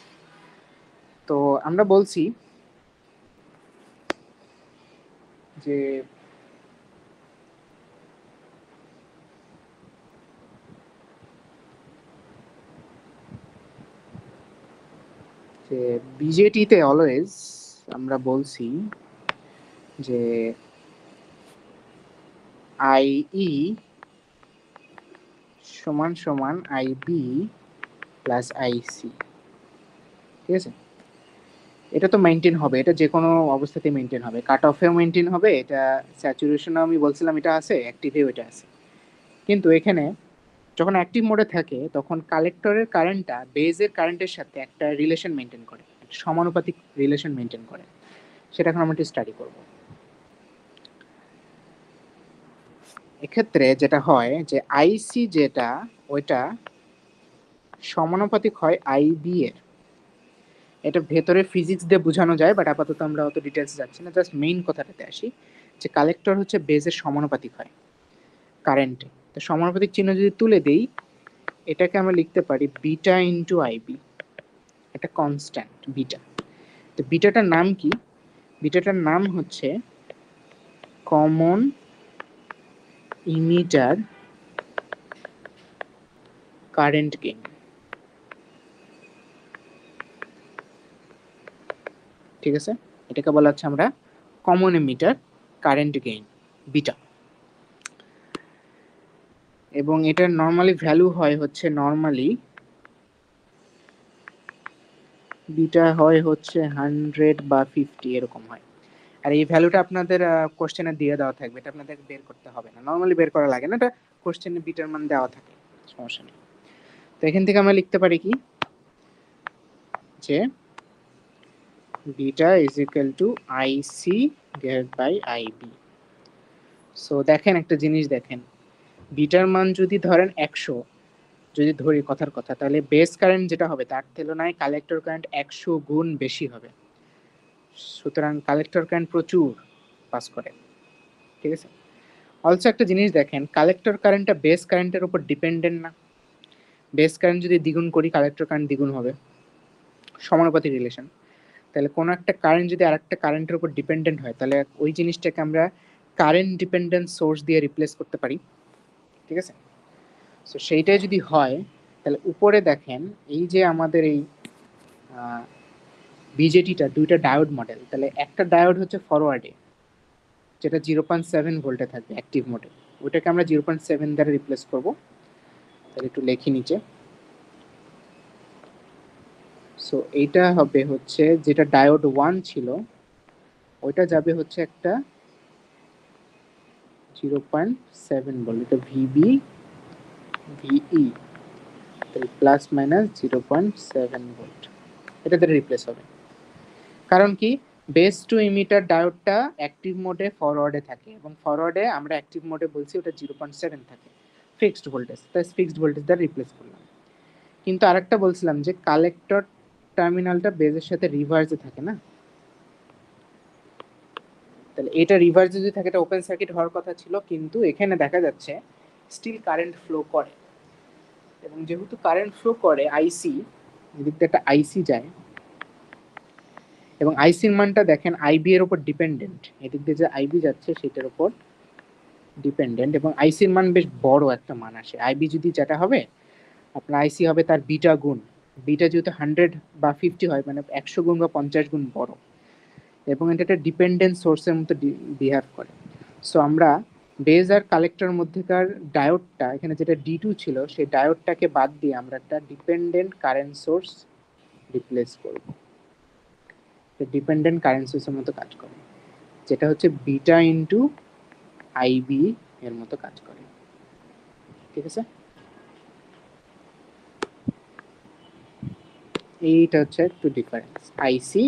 তো আমরা বলছি যে বিজেটিতে অলওয়েজ আমরা বলছি যে আইই সমান সমান আইবি প্লাস আইসি, ঠিক আছে? এটা তো মেনটেন হবে, এটা যে কোনো অবস্থাতে মেনটেন হবে, কাট অফেও মেনটেন হবে, এটা স্যাচুরেশনও আমি বলছিলাম এটা আছে, অ্যাক্টিভেও এটা আছে। কিন্তু এখানে যখন অ্যাক্টিভ মোডে থাকে তখন কালেক্টরের কারেন্টটা বেজের কারেন্টের সাথে একটা রিলেশন মেনটেন করে, একটা সমানুপাতিক রিলেশন মেনটেন করে। সেটা এখন আমরা একটু স্টাডি করব। এক্ষেত্রে যেটা হয় যে আইসি যেটা, ওইটা সমানুপাতিক হয় আইবি এর। এটা ভেতরে ফিজিক্স দিয়ে বোঝানো যায়, বাট আপাতত আমরা অত ডিটেলসে যাচ্ছি না, জাস্ট মেইন কথাটাতে আসি যে কালেক্টর হচ্ছে বেজের সমানুপাতিক হয় কারেন্টে। তো সমানুপাতিক চিহ্ন যদি তুলে দেই, এটাকে আমরা লিখতে পারি বিটা ইন্টু আইবি, একটা কনস্ট্যান্ট বিটা। তো বিটাটার নাম কি? বিটাটার নাম হচ্ছে কমন ইমিটার কারেন্ট গেইন, ঠিক আছে? এটাকে বলা হচ্ছে আমরা common emitter current gain, beta. এবং এটার নর্মালি ভ্যালু হয় হচ্ছে নর্মালি বিটা হয় হচ্ছে 100 বা 50 এরকম হয়। আর এই ভ্যালুটা আপনাদের কোশ্চেনে দিয়ে দেওয়া থাকবে, এটা আপনাদের বের করতে হবে না, নর্মালি বের করা লাগে না, এটা কোশ্চেনে বিটার মান দেওয়া থাকে, সমস্যা নেই। তো এখান থেকে আমরা লিখতে পারি কি যে beta is equal to I C divide by I B. So দেখেন একটা জিনিস দেখেন, বিটার মান যদি ধরেন 100, যদি ধরি কথার কথা, তাহলে বেস কারেন্ট যেটা হবে তার তুলনায় কালেক্টর কারেন্ট 100 গুণ বেশি হবে। সুতরাং কালেক্টর কারেন্ট প্রচুর পাস করে, ঠিক আছে? অলসো একটা জিনিস দেখেন, কালেক্টর কারেন্টটা বেস কারেন্টের উপর ডিপেন্ডেন্ট না। বেস কারেন্ট যদি দ্বিগুণ করি কালেক্টর কারেন্ট দ্বিগুণ হবে, সমানুপাতিক রিলেশন। তাহলে কোনো একটা কারেন্ট যদি আরেকটা কারেন্টের উপর ডিপেন্ডেন্ট হয়, তাহলে ওই জিনিসটাকে আমরা কারেন্ট ডিপেন্ডেন্ট সোর্স দিয়ে রিপ্লেস করতে পারি, ঠিক আছে? সো সেইটাই যদি হয়, তাহলে উপরে দেখেন এই যে আমাদের এই বিজেটিটা দুইটা ডায়োড মডেল, তাহলে একটা ডায়োড হচ্ছে ফরওয়ার্ডে, যেটা 0.7 ভোল্টে থাকবে অ্যাক্টিভ মোডে, ওটাকে আমরা 0.7 দ্বারা রিপ্লেস করব। তাহলে একটু লেখি নিচে। সো এইটা হবে হচ্ছে যেটা ডায়োড 1 ছিল, ওইটা যাবে হচ্ছে একটা 0.7 ভোল্ট, এটা ভিবি ভিই, তাহলে প্লাস মাইনাস 0.7 ভোল্ট, এটা দ্বারা রিপ্লেস হবে। কারণ কি, বেস টু ইমিটার ডায়োডটা অ্যাক্টিভ মোডে ফরওয়ার্ডে থাকে, এবং ফরওয়ার্ডে আমরা অ্যাক্টিভ মোডে বলছি ওটা 0.7 থাকে ফিক্সড ভোল্টেজ, তাই ফিক্সড ভোল্টেজ দ্বারা রিপ্লেস করলাম। কিন্তু আরেকটা বলছিলাম যে কালেক্টর টার্মিনালটা বেজের সাথে রিভার্সে থাকে না, তাহলে এটা রিভার্সে যদি থাকে এটা ওপেন সার্কিট হওয়ার কথা ছিল, কিন্তু এখানে দেখা যাচ্ছে স্টিল কারেন্ট ফ্লো করে। এবং যেহেতু কারেন্ট ফ্লো করে, আইসি এদিক থেকে একটা আইসি যায়, এবং আইসির মানটা দেখেন আইবি এর উপর ডিপেন্ডেন্ট, এদিক দিয়ে যে আইবি যাচ্ছে সেটার উপর ডিপেন্ডেন্ট, এবং আইসির মান বেশ বড় একটা মান আসে। আইবি যদি যেটা হবে আপনার আইসি হবে তার বিটা গুণ, বিটা যেহেতু 100 বা 50 হয়, মানে 100 গুণ বা 50 গুণ বড়, এবং এটা একটা ডিপেন্ডেন্ট সোর্সের মতো বিহেভ করে। সো আমরা বেজ আর কালেক্টর মধ্যেকার ডায়োডটা, এখানে যেটা D2 ছিল সেই ডায়োডটাকে বাদ দিয়ে আমরা একটা ডিপেন্ডেন্ট কারেন্ট সোর্স রিপ্লেস করব, ডিপেন্ডেন্ট কারেন্ট সোর্সের মতো কাজ করে, যেটা হচ্ছে বিটা ইন্টু আইবি এর মতো কাজ করে, ঠিক আছে? এইটা হচ্ছে একটু ডিফারেন্স, আইসি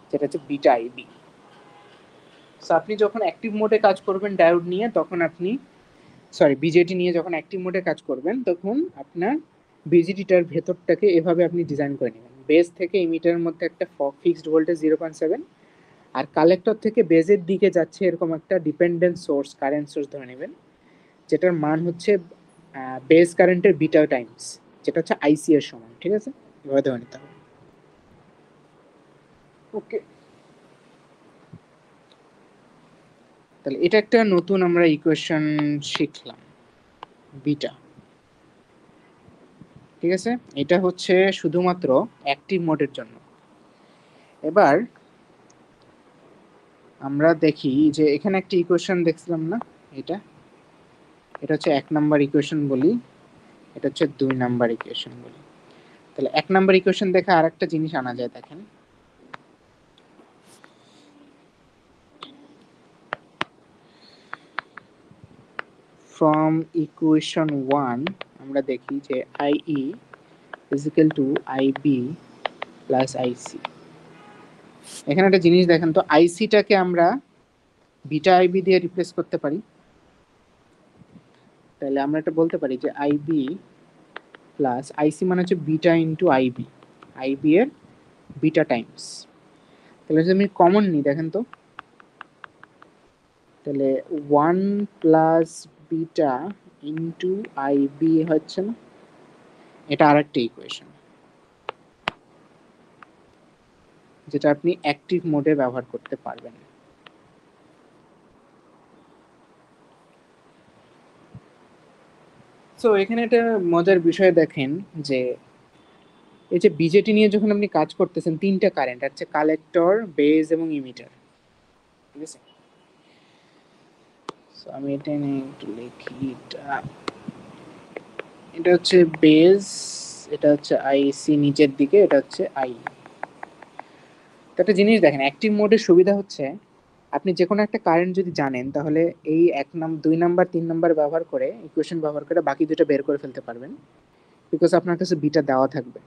যেটা হচ্ছে বিটা আইবি। সো আপনি যখন অ্যাক্টিভ মোডে কাজ করবেন ডায়োড নিয়ে, তখন আপনি বিজেটি নিয়ে যখন অ্যাক্টিভ মোডে কাজ করবেন, তখন আপনার বিজেটিটার ভেতরটাকে এভাবে আপনি ডিজাইন করে নেবেন, বেস থেকে ইমিটারের মধ্যে একটা ফিক্সড ভোল্টেজ 0.7, আর কালেক্টর থেকে বেজের দিকে যাচ্ছে এরকম একটা ডিপেন্ডেন্ট সোর্স, কারেন্ট সোর্স ধরে নেবেন, যেটার মান হচ্ছে বেস কারেন্টের বিটা টাইমস, যেটা হচ্ছে আইসি এর সমান। ঠিক আছে, এভাবে ধরে নিতে হবে। ওকে, তাহলে এটা একটা নতুন আমরা ইকুয়েশন শিখলাম, বিটা। ঠিক আছে, এটা হচ্ছে শুধুমাত্র অ্যাক্টিভ মোডের জন্য। এবার আমরা দেখি যে এখানে একটা ইকুয়েশন দেখছিলাম না, এটা এটা হচ্ছে 1 নাম্বার ইকুয়েশন বলি, এটা হচ্ছে 2 নাম্বার ইকুয়েশন বলি। তাহলে 1 নাম্বার ইকুয়েশন দেখে আরেকটা জিনিস আনা যায়, দেখেন ফ্রম ইকুয়েশন 1 আমরা দেখি যে IE is equal to IB plus IC। এখানে একটা জিনিস দেখেন তো, আইসিটাকে আমরা বিটা আইবি দিয়ে রিপ্লেস করতে পারি। তাহলে আমরা এটা বলতে পারি যে আইবি প্লাস আইসি মানে হচ্ছে বিটা ইন্টু আইবি, আইবি এর বিটা টাইমস। তাহলে যদি আমি কমন নিই দেখেন তো, তাহলে 1 প্লাস বিটা ইন্টু আইবি হচ্ছে না, এটা আরেকটা ইকুয়েশন যেটা আপনি অ্যাক্টিভ মোডে ব্যবহার করতে পারবেন। সো এখানে একটা মজার বিষয় দেখেন যে এই যে বিজেটি নিয়ে যখন আপনি কাজ করতেছেন, তিনটা কারেন্ট আছে, কালেক্টর, বেজ এবং ইমিটার। ঠিক আছে, সো আমি এটা নিয়ে একটু লিখি, এটা হচ্ছে বেজ, এটা হচ্ছে আইসি নিচের দিকে, এটা হচ্ছে আই। তো একটা জিনিস দেখেন, অ্যাক্টিভ মোডের সুবিধা হচ্ছে আপনি যে কোনো একটা কারেন্ট যদি জানেন, তাহলে এই 2 নাম্বার 3 নাম্বার ব্যবহার করে, ইকুয়েশন ব্যবহার করে বাকি দুটো বের করে ফেলতে পারবেন, বিকজ আপনার কাছে বিটা দেওয়া থাকবে।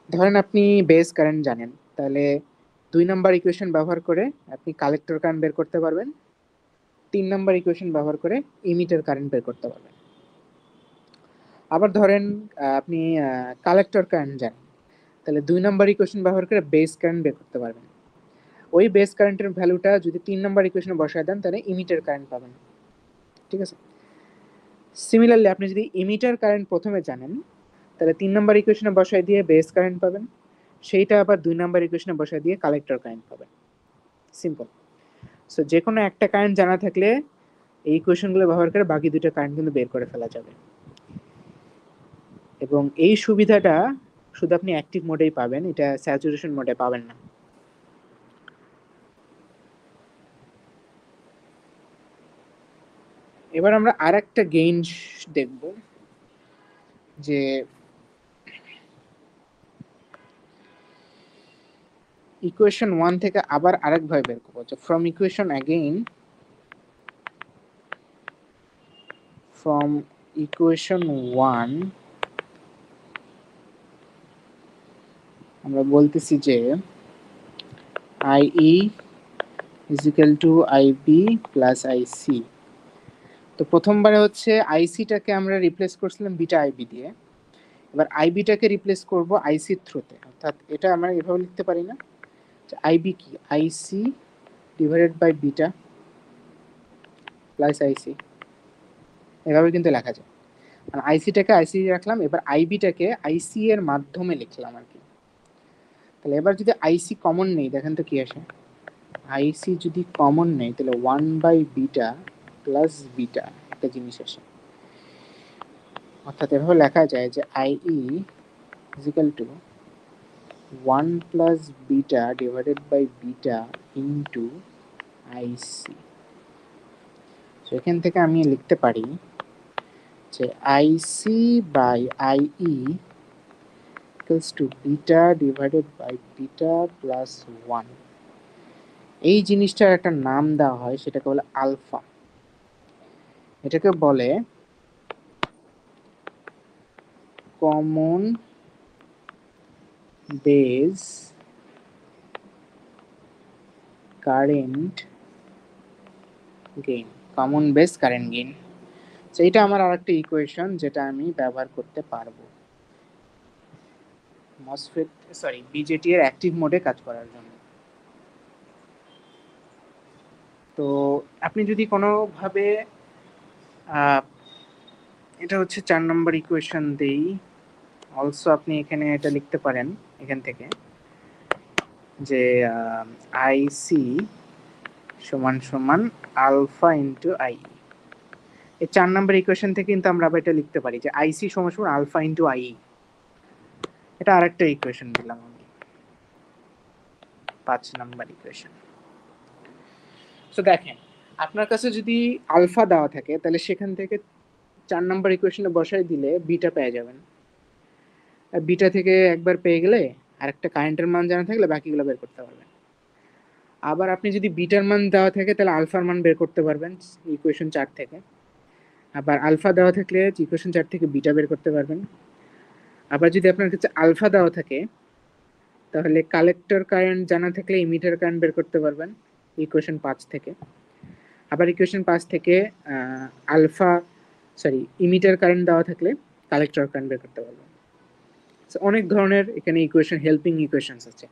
ধরেন আপনি বেস কারেন্ট জানেন, তাহলে 2 নাম্বার ইকুয়েশন ব্যবহার করে আপনি কালেক্টর কারেন্ট বের করতে পারবেন, 3 নাম্বার ইকুয়েশন ব্যবহার করে ইমিটার কারেন্ট বের করতে পারবেন। আবার ধরেন আপনি কালেক্টর কারেন্ট জানেন, তাহলে 2 নাম্বার ইকুয়েশন ব্যবহার করে বেস কারেন্ট বের করতে পারবেন। ওই বেস কারেন্টের ভ্যালুটা যদি 3 নাম্বার ইকুয়েশনে বসায় দেন, তাহলে ইমিটার কারেন্ট পাবেন। ঠিক আছে, সিমিলারলি আপনি যদি ইমিটার কারেন্ট প্রথমে জানেন, তাহলে 3 নাম্বার ইকুয়েশনে বসায় দিয়ে বেস কারেন্ট পাবেন, সেইটা আবার 2 নাম্বার ইকুয়েশনে বসায় দিয়ে কালেক্টর কারেন্ট পাবেন। সিম্পল। সো যে কোনো একটা কারেন্ট জানা থাকলে এই ইকুয়েশনগুলো ব্যবহার করে বাকি দুটো কারেন্ট কিন্তু বের করে ফেলা যাবে। এবং এই সুবিধাটা শুধু আপনি অ্যাক্টিভ মোডেই পাবেন, এটা স্যাচুরেশন মোডে পাবেন না। এবার আমরা আরেকটা গেইন দেখব, যে ইকুয়েশন 1 থেকে আবার আরেকভাবে বের করব, যে from equation again, from equation 1 আমরা বলতেছি যে IE is equal to IB plus IC। তো প্রথমবারে হচ্ছে আইসিটাকে আমরা রিপ্লেস করছিলাম বিটা আইবি দিয়ে, এবার আইবিটাকে রিপ্লেস করব আইসির থ্রুতে। অর্থাৎ এটা আমরা এভাবে লিখতে পারি না যে আইবি কি, I C divided by beta plus I C, এভাবে কিন্তু লেখা যায়। আর আইসিটাকে আইসি রাখলাম, এবার আইবিটাকে আইসি এর মাধ্যমে লিখলাম আর কি। তাহলে এবার যদি আইসি কমন নেই, দেখেন তো কি আসে, আইসি যদি কমন নেই তাহলে 1 বাই বিটা প্লাস বিটা একটা জিনিস আসে। অর্থাৎ এভাবে লেখা যায় যে আইই is equal to 1 plus beta divided by beta into IC। So এখান থেকে আমি লিখতে পারি যে IC by IE equals to beta divided by beta plus 1। এই জিনিসটার একটা নাম দেওয়া হয়, সেটাকে বলে আলফা। এটাকে বলে common base current gain, common base current gain. সেইটা আমার আরেকটা ইকুয়েশন যেটা আমি ব্যবহার করতে পারবো। মসফেট বিজেটি এর অ্যাক্টিভ মোডে কাজ করার জন্য। তো আপনি যদি কোনোভাবে এটা হচ্ছে 4 নম্বর ইকুয়েশন দেই, অলসো আপনি এখানে এটা লিখতে পারেন এখান থেকে যে আইসি সমান সমান আলফা ইন্টু আই। এই 4 নম্বর ইকুয়েশন থেকে কিন্তু আমরা আবার এটা লিখতে পারি যে আইসি সমান সমান আলফা ইন্টু আই। এটা আরেকটা ইকুয়েশন দিলাম আমি, 5 নম্বর ইকুয়েশন। সো দেখেন, আপনার কাছে যদি আলফা দেওয়া থাকে তাহলে সেখান থেকে 4 নম্বর ইকুয়েশনে বসাই দিলে বিটা পেয়ে যাবেন। আর বিটা থেকে একবার পেয়ে গেলে আরেকটা কারেন্টের মান জানা থাকলে বাকিগুলো বের করতে পারবেন। আবার আপনি যদি বিটার মান দেওয়া থাকে তাহলে আলফার মান বের করতে পারবেন ইকুয়েশন 4 থেকে। আবার আলফা দেওয়া থাকলে ইকুয়েশন 4 থেকে বিটা বের করতে পারবেন। আবার যদি আপনার কাছে আলফা দেওয়া থাকে তাহলে কালেক্টর কারেন্ট জানা থাকলে ইমিটার কারেন্ট বের করতে পারবেন ইকুয়েশন 5 থেকে। আবার ইকুয়েশন 5 থেকে ইমিটার কারেন্ট দেওয়া থাকলে কালেক্টর কারেন্ট বের করতে পারবেন। অনেক ধরনের এখানে ইকুয়েশন, হেল্পিং ইকুয়েশনস আছে,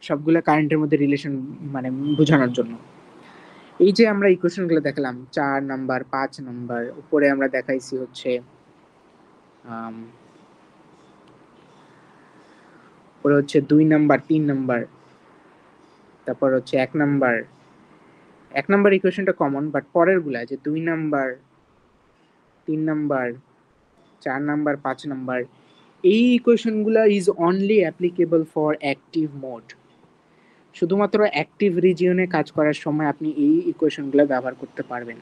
সবগুলো কারেন্টের মধ্যে রিলেশন মানে বোঝানোর জন্য। এই যে আমরা ইকুয়েশনগুলো দেখলাম 4 নাম্বার, 5 নাম্বার, উপরে আমরা দেখাইছি হচ্ছে পরে হচ্ছে 2 নাম্বার, 3 নাম্বার, তারপর হচ্ছে 1 নাম্বার। 1 নাম্বার ইকুয়েশনটা কমন, বাট পরের গুলা যে 2 নাম্বার, 3 নাম্বার, 4 নাম্বার, 5 নাম্বার, এই ইকুয়েশনগুলো is only applicable for active mode. শুধুমাত্র অ্যাক্টিভ রিজিয়নে কাজ করার সময় আপনি এই ইকুয়েশনগুলো ব্যবহার করতে পারবেন।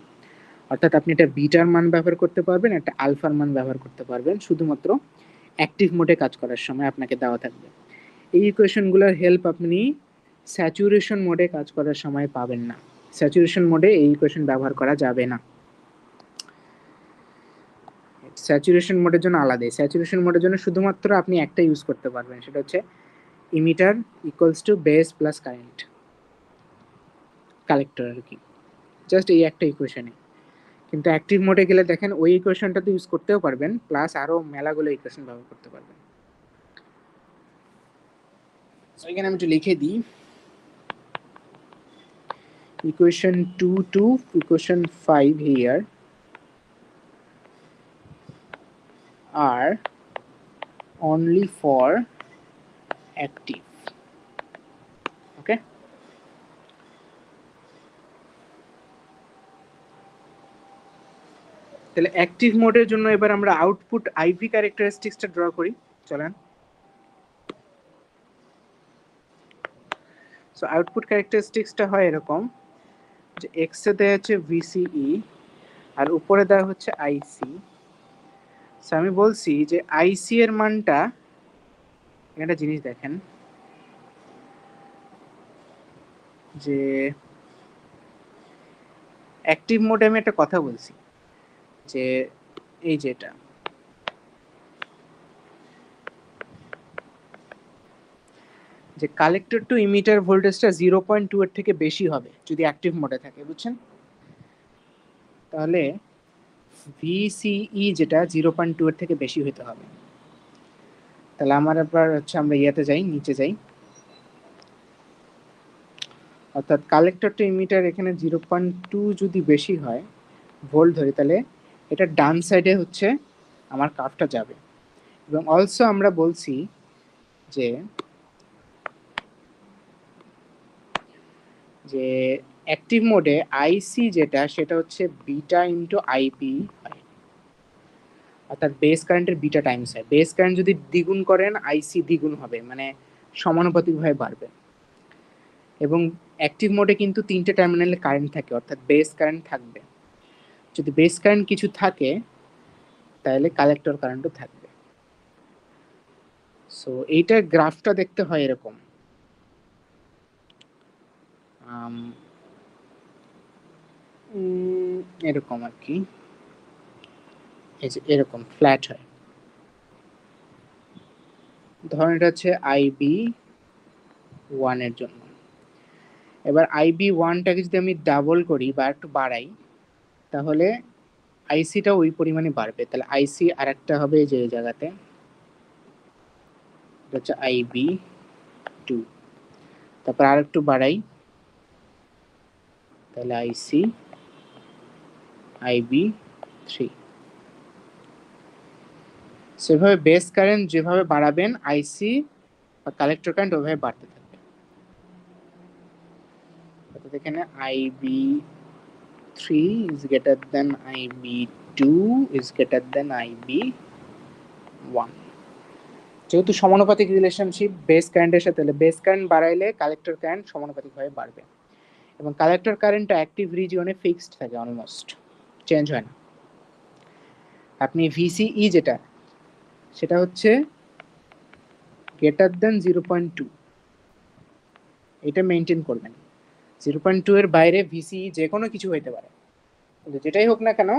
অর্থাৎ আপনি একটা বিটার মান ব্যবহার করতে পারবেন, একটা আলফার মান ব্যবহার করতে পারবেন, শুধুমাত্র অ্যাক্টিভ মোডে কাজ করার সময় আপনাকে দেওয়া থাকবে। এই ইকুয়েশনগুলোর হেল্প আপনি স্যাচুরেশন মোডে কাজ করার সময় পাবেন না। স্যাচুরেশন মোডে এই ইকুয়েশন ব্যবহার করা যাবে না। স্যাচুরেশন মোডের জন্য আলাদা। স্যাচুরেশন মোডের জন্য শুধুমাত্র আপনি একটা ইউজ করতে পারবেন, সেটা হচ্ছে emitter equals to base plus current, collector আর কি, জাস্ট এই একটা ইকুয়েশনে। কিন্তু অ্যাক্টিভ মোডে গেলে দেখেন ওই ইকুয়েশনটা তো ইউজ করতেও পারবেন, প্লাস আরও মেলাগুলো ইকুয়েশন ব্যবহার করতে পারবেন। এখানে আমি একটু লিখে দিই, equation 2 to equation 5 here are only for active. Okay, তাহলে অ্যাক্টিভ মোডের জন্য এবার আমরা আউটপুট আইভি ক্যারেক্টারিস্টিক্সটা ড্র করি, চলেন। সো আউটপুট ক্যারেক্টারিস্টিক্সটা হয় এরকম যে এক্স এ দেওয়া হচ্ছে ভিসিই আর উপরে দেওয়া হচ্ছে আইসি। সো আমি বলছি যে আইসি এর মানটা, একটা জিনিস দেখেন যে অ্যাক্টিভ মোডে আমি একটা কথা বলছি যে এই যেটা যে কালেক্টর টু ইমিটার ভোল্টেজটা 0.2 এর থেকে বেশি হবে যদি অ্যাক্টিভ মোডে থাকে, বুঝছেন? তাহলে ভিসিই যেটা 0.2 এর থেকে বেশি হতে হবে। তাহলে আমার এবার হচ্ছে আমরা ইয়াতে যাই, নিচে যাই, অর্থাৎ কালেক্টর টু ইমিটার এখানে 0.2 যদি বেশি হয় ভোল্ট ধরে, তাহলে এটা ডান সাইডে হচ্ছে আমার কার্ভটা যাবে। এবং অলসো আমরা বলছি যে যে অ্যাক্টিভ মোডে আইসি যেটা সেটা হচ্ছে বিটা ইন্টু আইপি হয়, অর্থাৎ বেস কারেন্টের বিটা টাইমস হয়। বেস কারেন্ট যদি দ্বিগুণ করেন আইসি দ্বিগুণ হবে, মানে সমানুপাতিকভাবে বাড়বে। এবং অ্যাক্টিভ মোডে কিন্তু 3টে টার্মিনালে কারেন্ট থাকে, অর্থাৎ বেস কারেন্ট থাকবে। যদি বেস কারেন্ট কিছু থাকে তাহলে কালেক্টর কারেন্টও থাকবে। সো এইটার গ্রাফটা দেখতে হয় এরকম, এরকম আর কি, এই যে এরকম ফ্ল্যাট হয়। ধরেন এটা হচ্ছে আইবি 1 এর জন্য। এবার আইবি 1টাকে যদি আমি ডাবল করি বা একটু বাড়াই তাহলে আইসিটা ওই পরিমাণে বাড়বে। তাহলে আইসি আর একটা হবে যে এই জায়গাতে হচ্ছে IB2, তারপর আর একটু বাড়াই, তাহলে IC IB3। সেভাবে বেস কারেন্ট যেভাবে বাড়াবেন আইসি বা কালেক্টর কারেন্ট ওইভাবে বাড়তে থাকবে। অর্থাৎ এখানে IB3 is greater than IB2 is greater than IB1। যেহেতু সমানুপাতিক রিলেশনশিপ বেস কারেন্টের সাথে, তাহলে বেস কারেন্ট বাড়াইলে কালেক্টর কারেন্ট সমানুপাতিকভাবে বাড়বে, এবং কালেক্টর কারেন্টটা অ্যাক্টিভ রিজিয়নে ফিক্সড থাকে, অলমোস্ট চেঞ্জ হয় না। আপনি VCE যেটা, সেটা হচ্ছে গ্রেটার দেন 0.2, এটা মেনটেন করবেন। 0.2 এর বাইরে VCE যে কোনো কিছু হইতে পারে, কিন্তু যেটাই হোক না কেন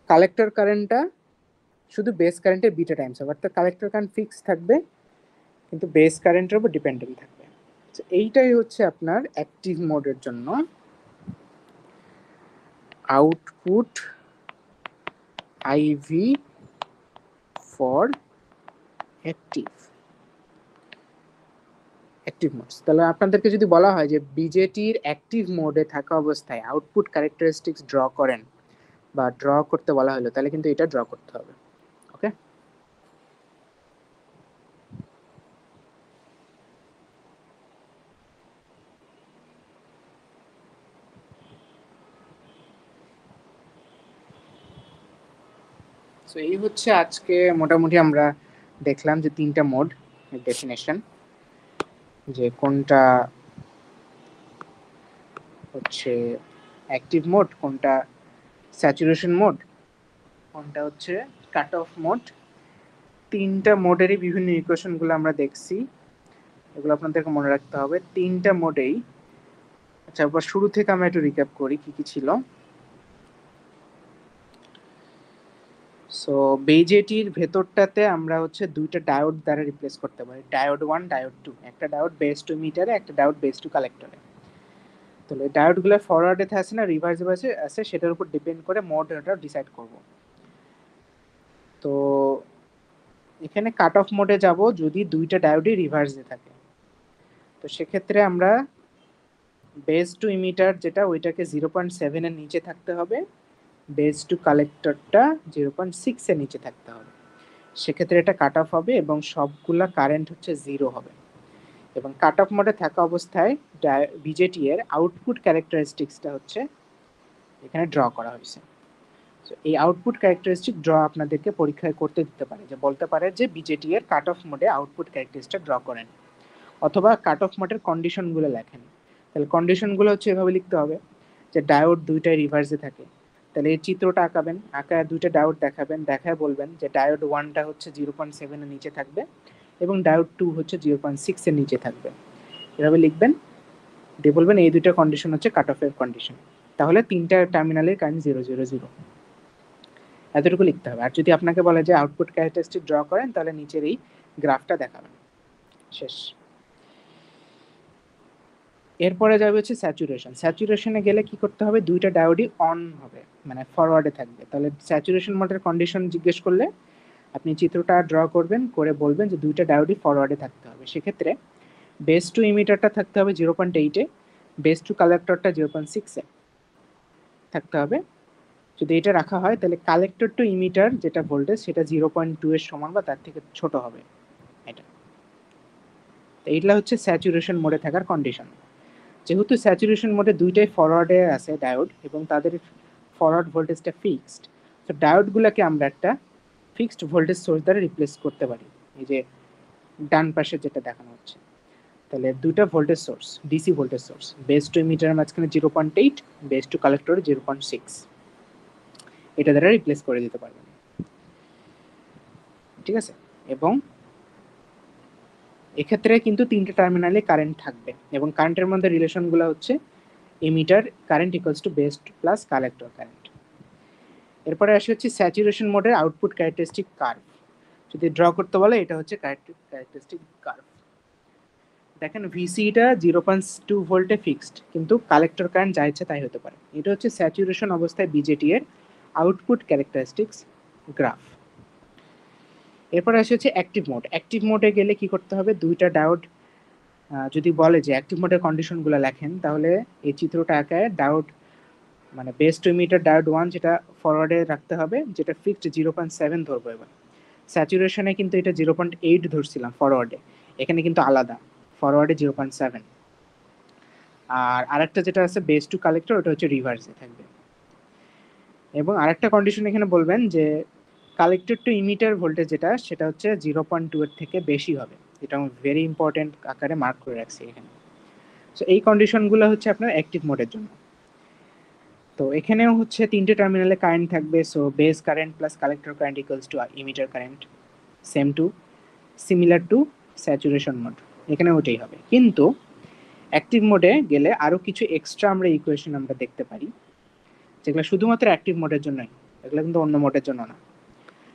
কালেক্টর কারেন্টটা শুধু বেস কারেন্টের বিটা টাইমস হবে, অর্থাৎ কালেক্টর কারেন্ট ফিক্স থাকবে কিন্তু বেস কারেন্টের উপর ডিপেন্ডেন্ট থাকবে। এইটাই হচ্ছে আপনার অ্যাক্টিভ মোডের জন্য output IV for active modes. তাহলে আপনাদেরকে যদি বলা হয় যে বিজেটির অ্যাক্টিভ মোডে থাকা অবস্থায় আউটপুট ক্যারেক্টারিস্টিক্স ড্র করেন বা ড্র করতে বলা হলো, তাহলে কিন্তু এটা ড্র করতে হবে। ওকে, সো এই হচ্ছে আজকে মোটামুটি আমরা দেখলাম যে তিনটা মোড ডেফিনেশন, যে কোনটা হচ্ছে অ্যাক্টিভ মোড, কোনটা স্যাচুরেশন মোড, কোনটা হচ্ছে কাট অফ মোড। তিনটা মোডেরই বিভিন্ন ইকুয়েশনগুলো আমরা দেখছি, এগুলো আপনাদেরকে মনে রাখতে হবে তিনটা মোডেই। আচ্ছা, এবার শুরু থেকে আমরা একটু রিক্যাপ করি কি কি ছিল। সো বিজেটির ভেতরটাতে আমরা হচ্ছে দুইটা ডায়োড দ্বারা রিপ্লেস করতে পারি, ডায়োড 1 ডায়োড 2, একটা ডায়োড বেস টু মিটারে, একটা ডায়োড বেস টু কালেক্টরে। তাহলে ডায়োডগুলো ফরওয়ার্ডে আছে না রিভার্সে আছে সেটার উপর ডিপেন্ড করে মোড এটা ডিসাইড করব। তো এখানে কাট অফ মোডে যাব যদি দুইটা ডায়োডই রিভার্সে থাকে, তো সেক্ষেত্রে আমরা বেস টু ইমিটার যেটা ওইটাকে 0.7 এর নিচে থাকতে হবে, বেস টু কালেক্টরটা 0.6 এর নিচে থাকতে হবে, সেক্ষেত্রে এটা কাট অফ হবে এবং সবগুলা কারেন্ট হচ্ছে 0 হবে। এবং কাট অফ মোডে থাকা অবস্থায় বিজেটি এর আউটপুট ক্যারেক্টারিস্টিক্সটা হচ্ছে এখানে ড্র করা হয়েছে। তো এই আউটপুট ক্যারেক্টারিস্টিক ড্র আপনাদেরকে পরীক্ষায় করতে দিতে পারে, যে বলতে পারে যে বিজেটি এর কাট অফ মোডে আউটপুট ক্যারেক্টারিস্টিক ড্র করেন, অথবা কাট অফ মোডের কন্ডিশনগুলো লেখেন। তাহলে কন্ডিশনগুলো হচ্ছে এভাবে লিখতে হবে যে ডায়োড দুইটাই রিভার্সে থাকে, তাহলে এই চিত্রটা আঁকাবেন, আঁকায় দুইটা ডায়োড দেখাবেন, দেখায় বলবেন যে ডায়োড 1টা হচ্ছে 0.7 এর নিচে থাকবে এবং ডায়োড 2 হচ্ছে 0.6 এর নিচে থাকবে, এভাবে লিখবেন। দিয়ে বলবেন এই দুইটা কন্ডিশন হচ্ছে কাট অফের কন্ডিশন, তাহলে তিনটা টার্মিনালের কারেন্ট 000। এতটুকু লিখতে হবে। আর যদি আপনাকে বলে যে আউটপুট ক্যারেক্টারিস্টিক ড্র করেন, তাহলে নিচের এই গ্রাফটা দেখাবেন। শেষ। এরপরে যাবে হচ্ছে স্যাচুরেশন। স্যাচুরেশনে গেলে কি করতে হবে, দুইটা ডায়োডই অন হবে, মানে ফরওয়ার্ডে থাকবে। তাহলে স্যাচুরেশন মোডের কন্ডিশন জিজ্ঞেস করলে আপনি চিত্রটা ড্র করবেন, করে বলবেন যে দুইটা ডায়োডই ফরওয়ার্ডে থাকতে হবে। সেক্ষেত্রে বেস টু ইমিটারটা থাকতে হবে 0.8-এ, বেস টু কালেক্টরটা 0.6-এ থাকতে হবে। যদি এটা রাখা হয় তাহলে কালেক্টর টু ইমিটার যেটা ভোল্টেজ সেটা 0.2 এর সমান বা তার থেকে ছোট হবে। এটা এইগুলা হচ্ছে স্যাচুরেশন মোডে থাকার কন্ডিশন। যেহেতু স্যাচুরেশন মোডে দুইটাই ফরওয়ার্ডে আছে ডায়োড এবং তাদের ফরওয়ার্ড ভোল্টেজটা ফিক্সড, তো ডায়োডগুলোকে আমরা একটা ফিক্সড ভোল্টেজ সোর্স দ্বারা রিপ্লেস করতে পারি, এই যে ডান পাশে যেটা দেখানো হচ্ছে। তাহলে দুইটা voltage source, DC voltage source, base to ইমিটারের মাঝখানে 0.8, বেস টু কালেক্টরে 0.6, এটা দ্বারা রিপ্লেস করে দিতে পারবেন। ঠিক আছে, এবং এক্ষেত্রে কিন্তু তিনটে টার্মিনালে কারেন্ট থাকবে এবং কারেন্টের মধ্যে রিলেশনগুলো হচ্ছে emitter current equals to base plus collector current. এরপরে আসে হচ্ছে স্যাচুরেশন মোডের আউটপুট ক্যারেক্টারিস্টিক কার্ভ। যদি ড্র করতে বলে এটা হচ্ছে ক্যারেক্টারিস্টিক কার্ভ। দেখেন ভিসিটা 0.2 ভোল্টে ফিক্সড, কিন্তু কালেক্টর কারেন্ট যা ইচ্ছে তাই হতে পারে। এটা হচ্ছে স্যাচুরেশন অবস্থায় বিজেটি এর আউটপুট ক্যারেক্টারিস্টিক্স গ্রাফ। এরপর আসে হচ্ছে অ্যাক্টিভ মোড। অ্যাক্টিভ মোডে গেলে কি করতে হবে, দুইটা ডায়োড যদি বলে যে অ্যাক্টিভ মোডের কন্ডিশনগুলো লেখেন, তাহলে এই চিত্রটা আঁকায় ডায়োড মানে বেস টু ইমিটার ডায়োড 1 যেটা ফরওয়ার্ডে রাখতে হবে, যেটা ফিক্সড 0.7 ধরবো। এবার স্যাচুরেশনে কিন্তু এটা 0.8 ধরছিলাম ফরওয়ার্ডে, এখানে কিন্তু আলাদা, ফরওয়ার্ডে 0.7। আর আরেকটা যেটা আছে বেস টু কালেক্টর, ওটা হচ্ছে রিভার্সে থাকবে। এবং আরেকটা কন্ডিশন এখানে বলবেন যে কালেক্টর টু ইমিটার ভোল্টেজ যেটা, সেটা হচ্ছে 0.2 এর থেকে বেশি হবে। এটা আমি ভেরি ইম্পর্টেন্ট আকারে মার্ক করে রাখছি এখানে। সো এই কন্ডিশনগুলো হচ্ছে আপনার অ্যাক্টিভ মোডের জন্য। তো এখানেও হচ্ছে তিনটে টার্মিনালে কারেন্ট থাকবে। So base current plus collector current equals to emitter current, same to similar to saturation mode, এখানে ওটাই হবে। কিন্তু অ্যাক্টিভ মোডে গেলে আরও কিছু এক্সট্রা আমরা ইকুয়েশন আমরা দেখতে পারি, যেগুলো শুধুমাত্র অ্যাক্টিভ মোডের জন্যই, এগুলো কিন্তু অন্য মোডের জন্য না।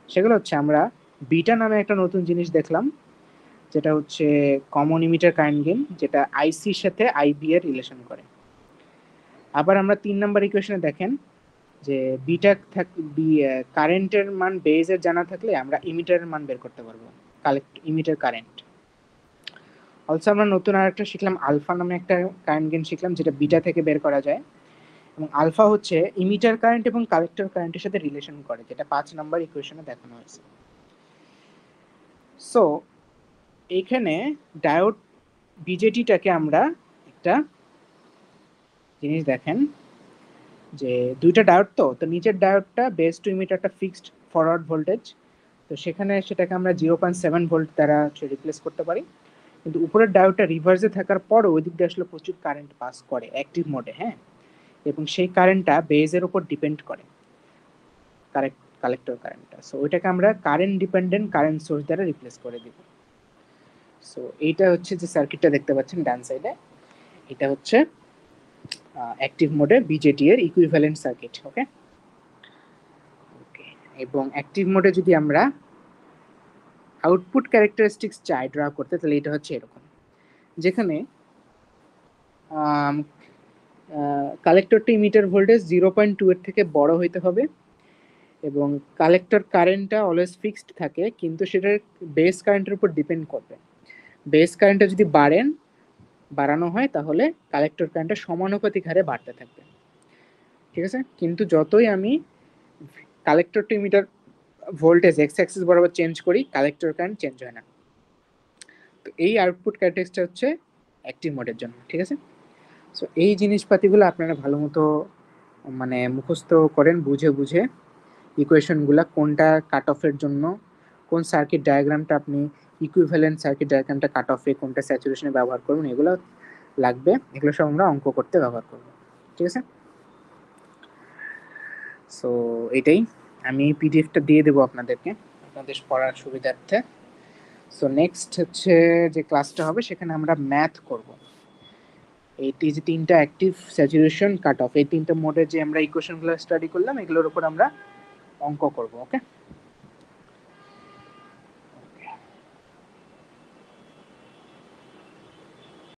সেগুলো হচ্ছে আমরা বিটা নামে একটা নতুন জিনিস দেখলাম, যেটা হচ্ছে কমন ইমিটার কারেন্ট গেইন, যেটা আইসির সাথে আইবি এর রিলেশন করে। আবার আমরা 3 নাম্বার ইকুয়েশনে দেখেন যে বিটা কারেন্টের মান বেজের জানা থাকলে আমরা ইমিটারের মান বের করতে পারবো, ইমিটার কারেন্ট। অলসো আমরা নতুন আরেকটা শিখলাম, আলফা নামে একটা কারেন্ট গেইন শিখলাম, যেটা বিটা থেকে বের করা যায়। এবং আলফা হচ্ছে ইমিটার কারেন্ট এবং কালেক্টর কারেন্টের সাথে রিলেশন করে, যেটা 5 নাম্বার ইকুয়েশনে দেখানো হয়েছে। সো এইখানে ডায়োড বিজেটিটাকে আমরা একটা জিনিস দেখেন যে দুইটা ডায়োড, তো নিচের ডায়োডটা বেস টু ইমিটারটা ফিক্সড ফরওয়ার্ড ভোল্টেজ, তো সেখানে সেটাকে আমরা 0.7 ভোল্ট দ্বারা রিপ্লেস করতে পারি। কিন্তু উপরের ডায়োডটা রিভার্সে থাকার পরও ওই দিক দিয়ে আসলে প্রচুর কারেন্ট পাস করে অ্যাক্টিভ মোডে, হ্যাঁ, এবং সেই কারেন্টটা বেজের উপর ডিপেন্ড করে, কালেক্টর কারেন্টটা। সো ওইটাকে আমরা কারেন্ট ডিপেন্ডেন্ট কারেন্ট সোর্স দ্বারা রিপ্লেস করে দিব। সো এইটা হচ্ছে যে সার্কিটটা দেখতে পাচ্ছেন ডান সাইডে, এটা হচ্ছে অ্যাক্টিভ মোডে বিজেটি এর ইকুইভ্যালেন্ট সার্কিট। ওকে, এবং অ্যাক্টিভ মোডে যদি আমরা আউটপুট ক্যারেক্টারিস্টিক্স চাই ড্র করতে, তাহলে এটা হচ্ছে এরকম, যেখানে কালেক্টর টু ইমিটার ভোল্টেজ 0.2 এর থেকে বড় হইতে হবে, এবং কালেক্টর কারেন্টটা অলওয়েজ ফিক্সড থাকে, কিন্তু সেটার বেস কারেন্টের উপর ডিপেন্ড করবে। বেস কারেন্টটা যদি বাড়ানো হয়, তাহলে কালেক্টর কারেন্টটা সমানুপাতিক হারে বাড়তে থাকবে, ঠিক আছে। কিন্তু যতই আমি collector to emitter voltage X axis বরাবর চেঞ্জ করি, কালেক্টর কারেন্ট চেঞ্জ হয় না। তো এই আউটপুট ক্যারেক্টারিস্টিক্সটা হচ্ছে অ্যাক্টিভ মোডের জন্য, ঠিক আছে। সো এই জিনিসপাতিগুলো আপনারা ভালো মতো মানে মুখস্থ করেন, বুঝে বুঝে ইকুয়েশনগুলো, কোনটা কাট অফের জন্য, কোন সার্কিট ডায়াগ্রামটা আপনি ইকুইভ্যালেন্ট সার্কিট ডায়াগ্রামটা কাট অফে, কোনটা স্যাচুরেশনে ব্যবহার করবেন, এগুলো লাগবে। এগুলো সব আমরা অঙ্ক করতে ব্যবহার করব, ঠিক আছে। সো এটাই, আমি পিডিএফটা দিয়ে দেবো আপনাদেরকে আপনাদের পড়ার সুবিধার্থে। সো নেক্সট হচ্ছে যে ক্লাসটা হবে, সেখানে আমরা ম্যাথ করব। এইটি যে তিনটা অ্যাক্টিভ, স্যাচুরেশন, কাট অফ, এই তিনটা মোডে যে আমরা ইকুয়েশনগুলো স্টাডি করলাম, এগুলোর উপর আমরা অঙ্ক করব। ওকে।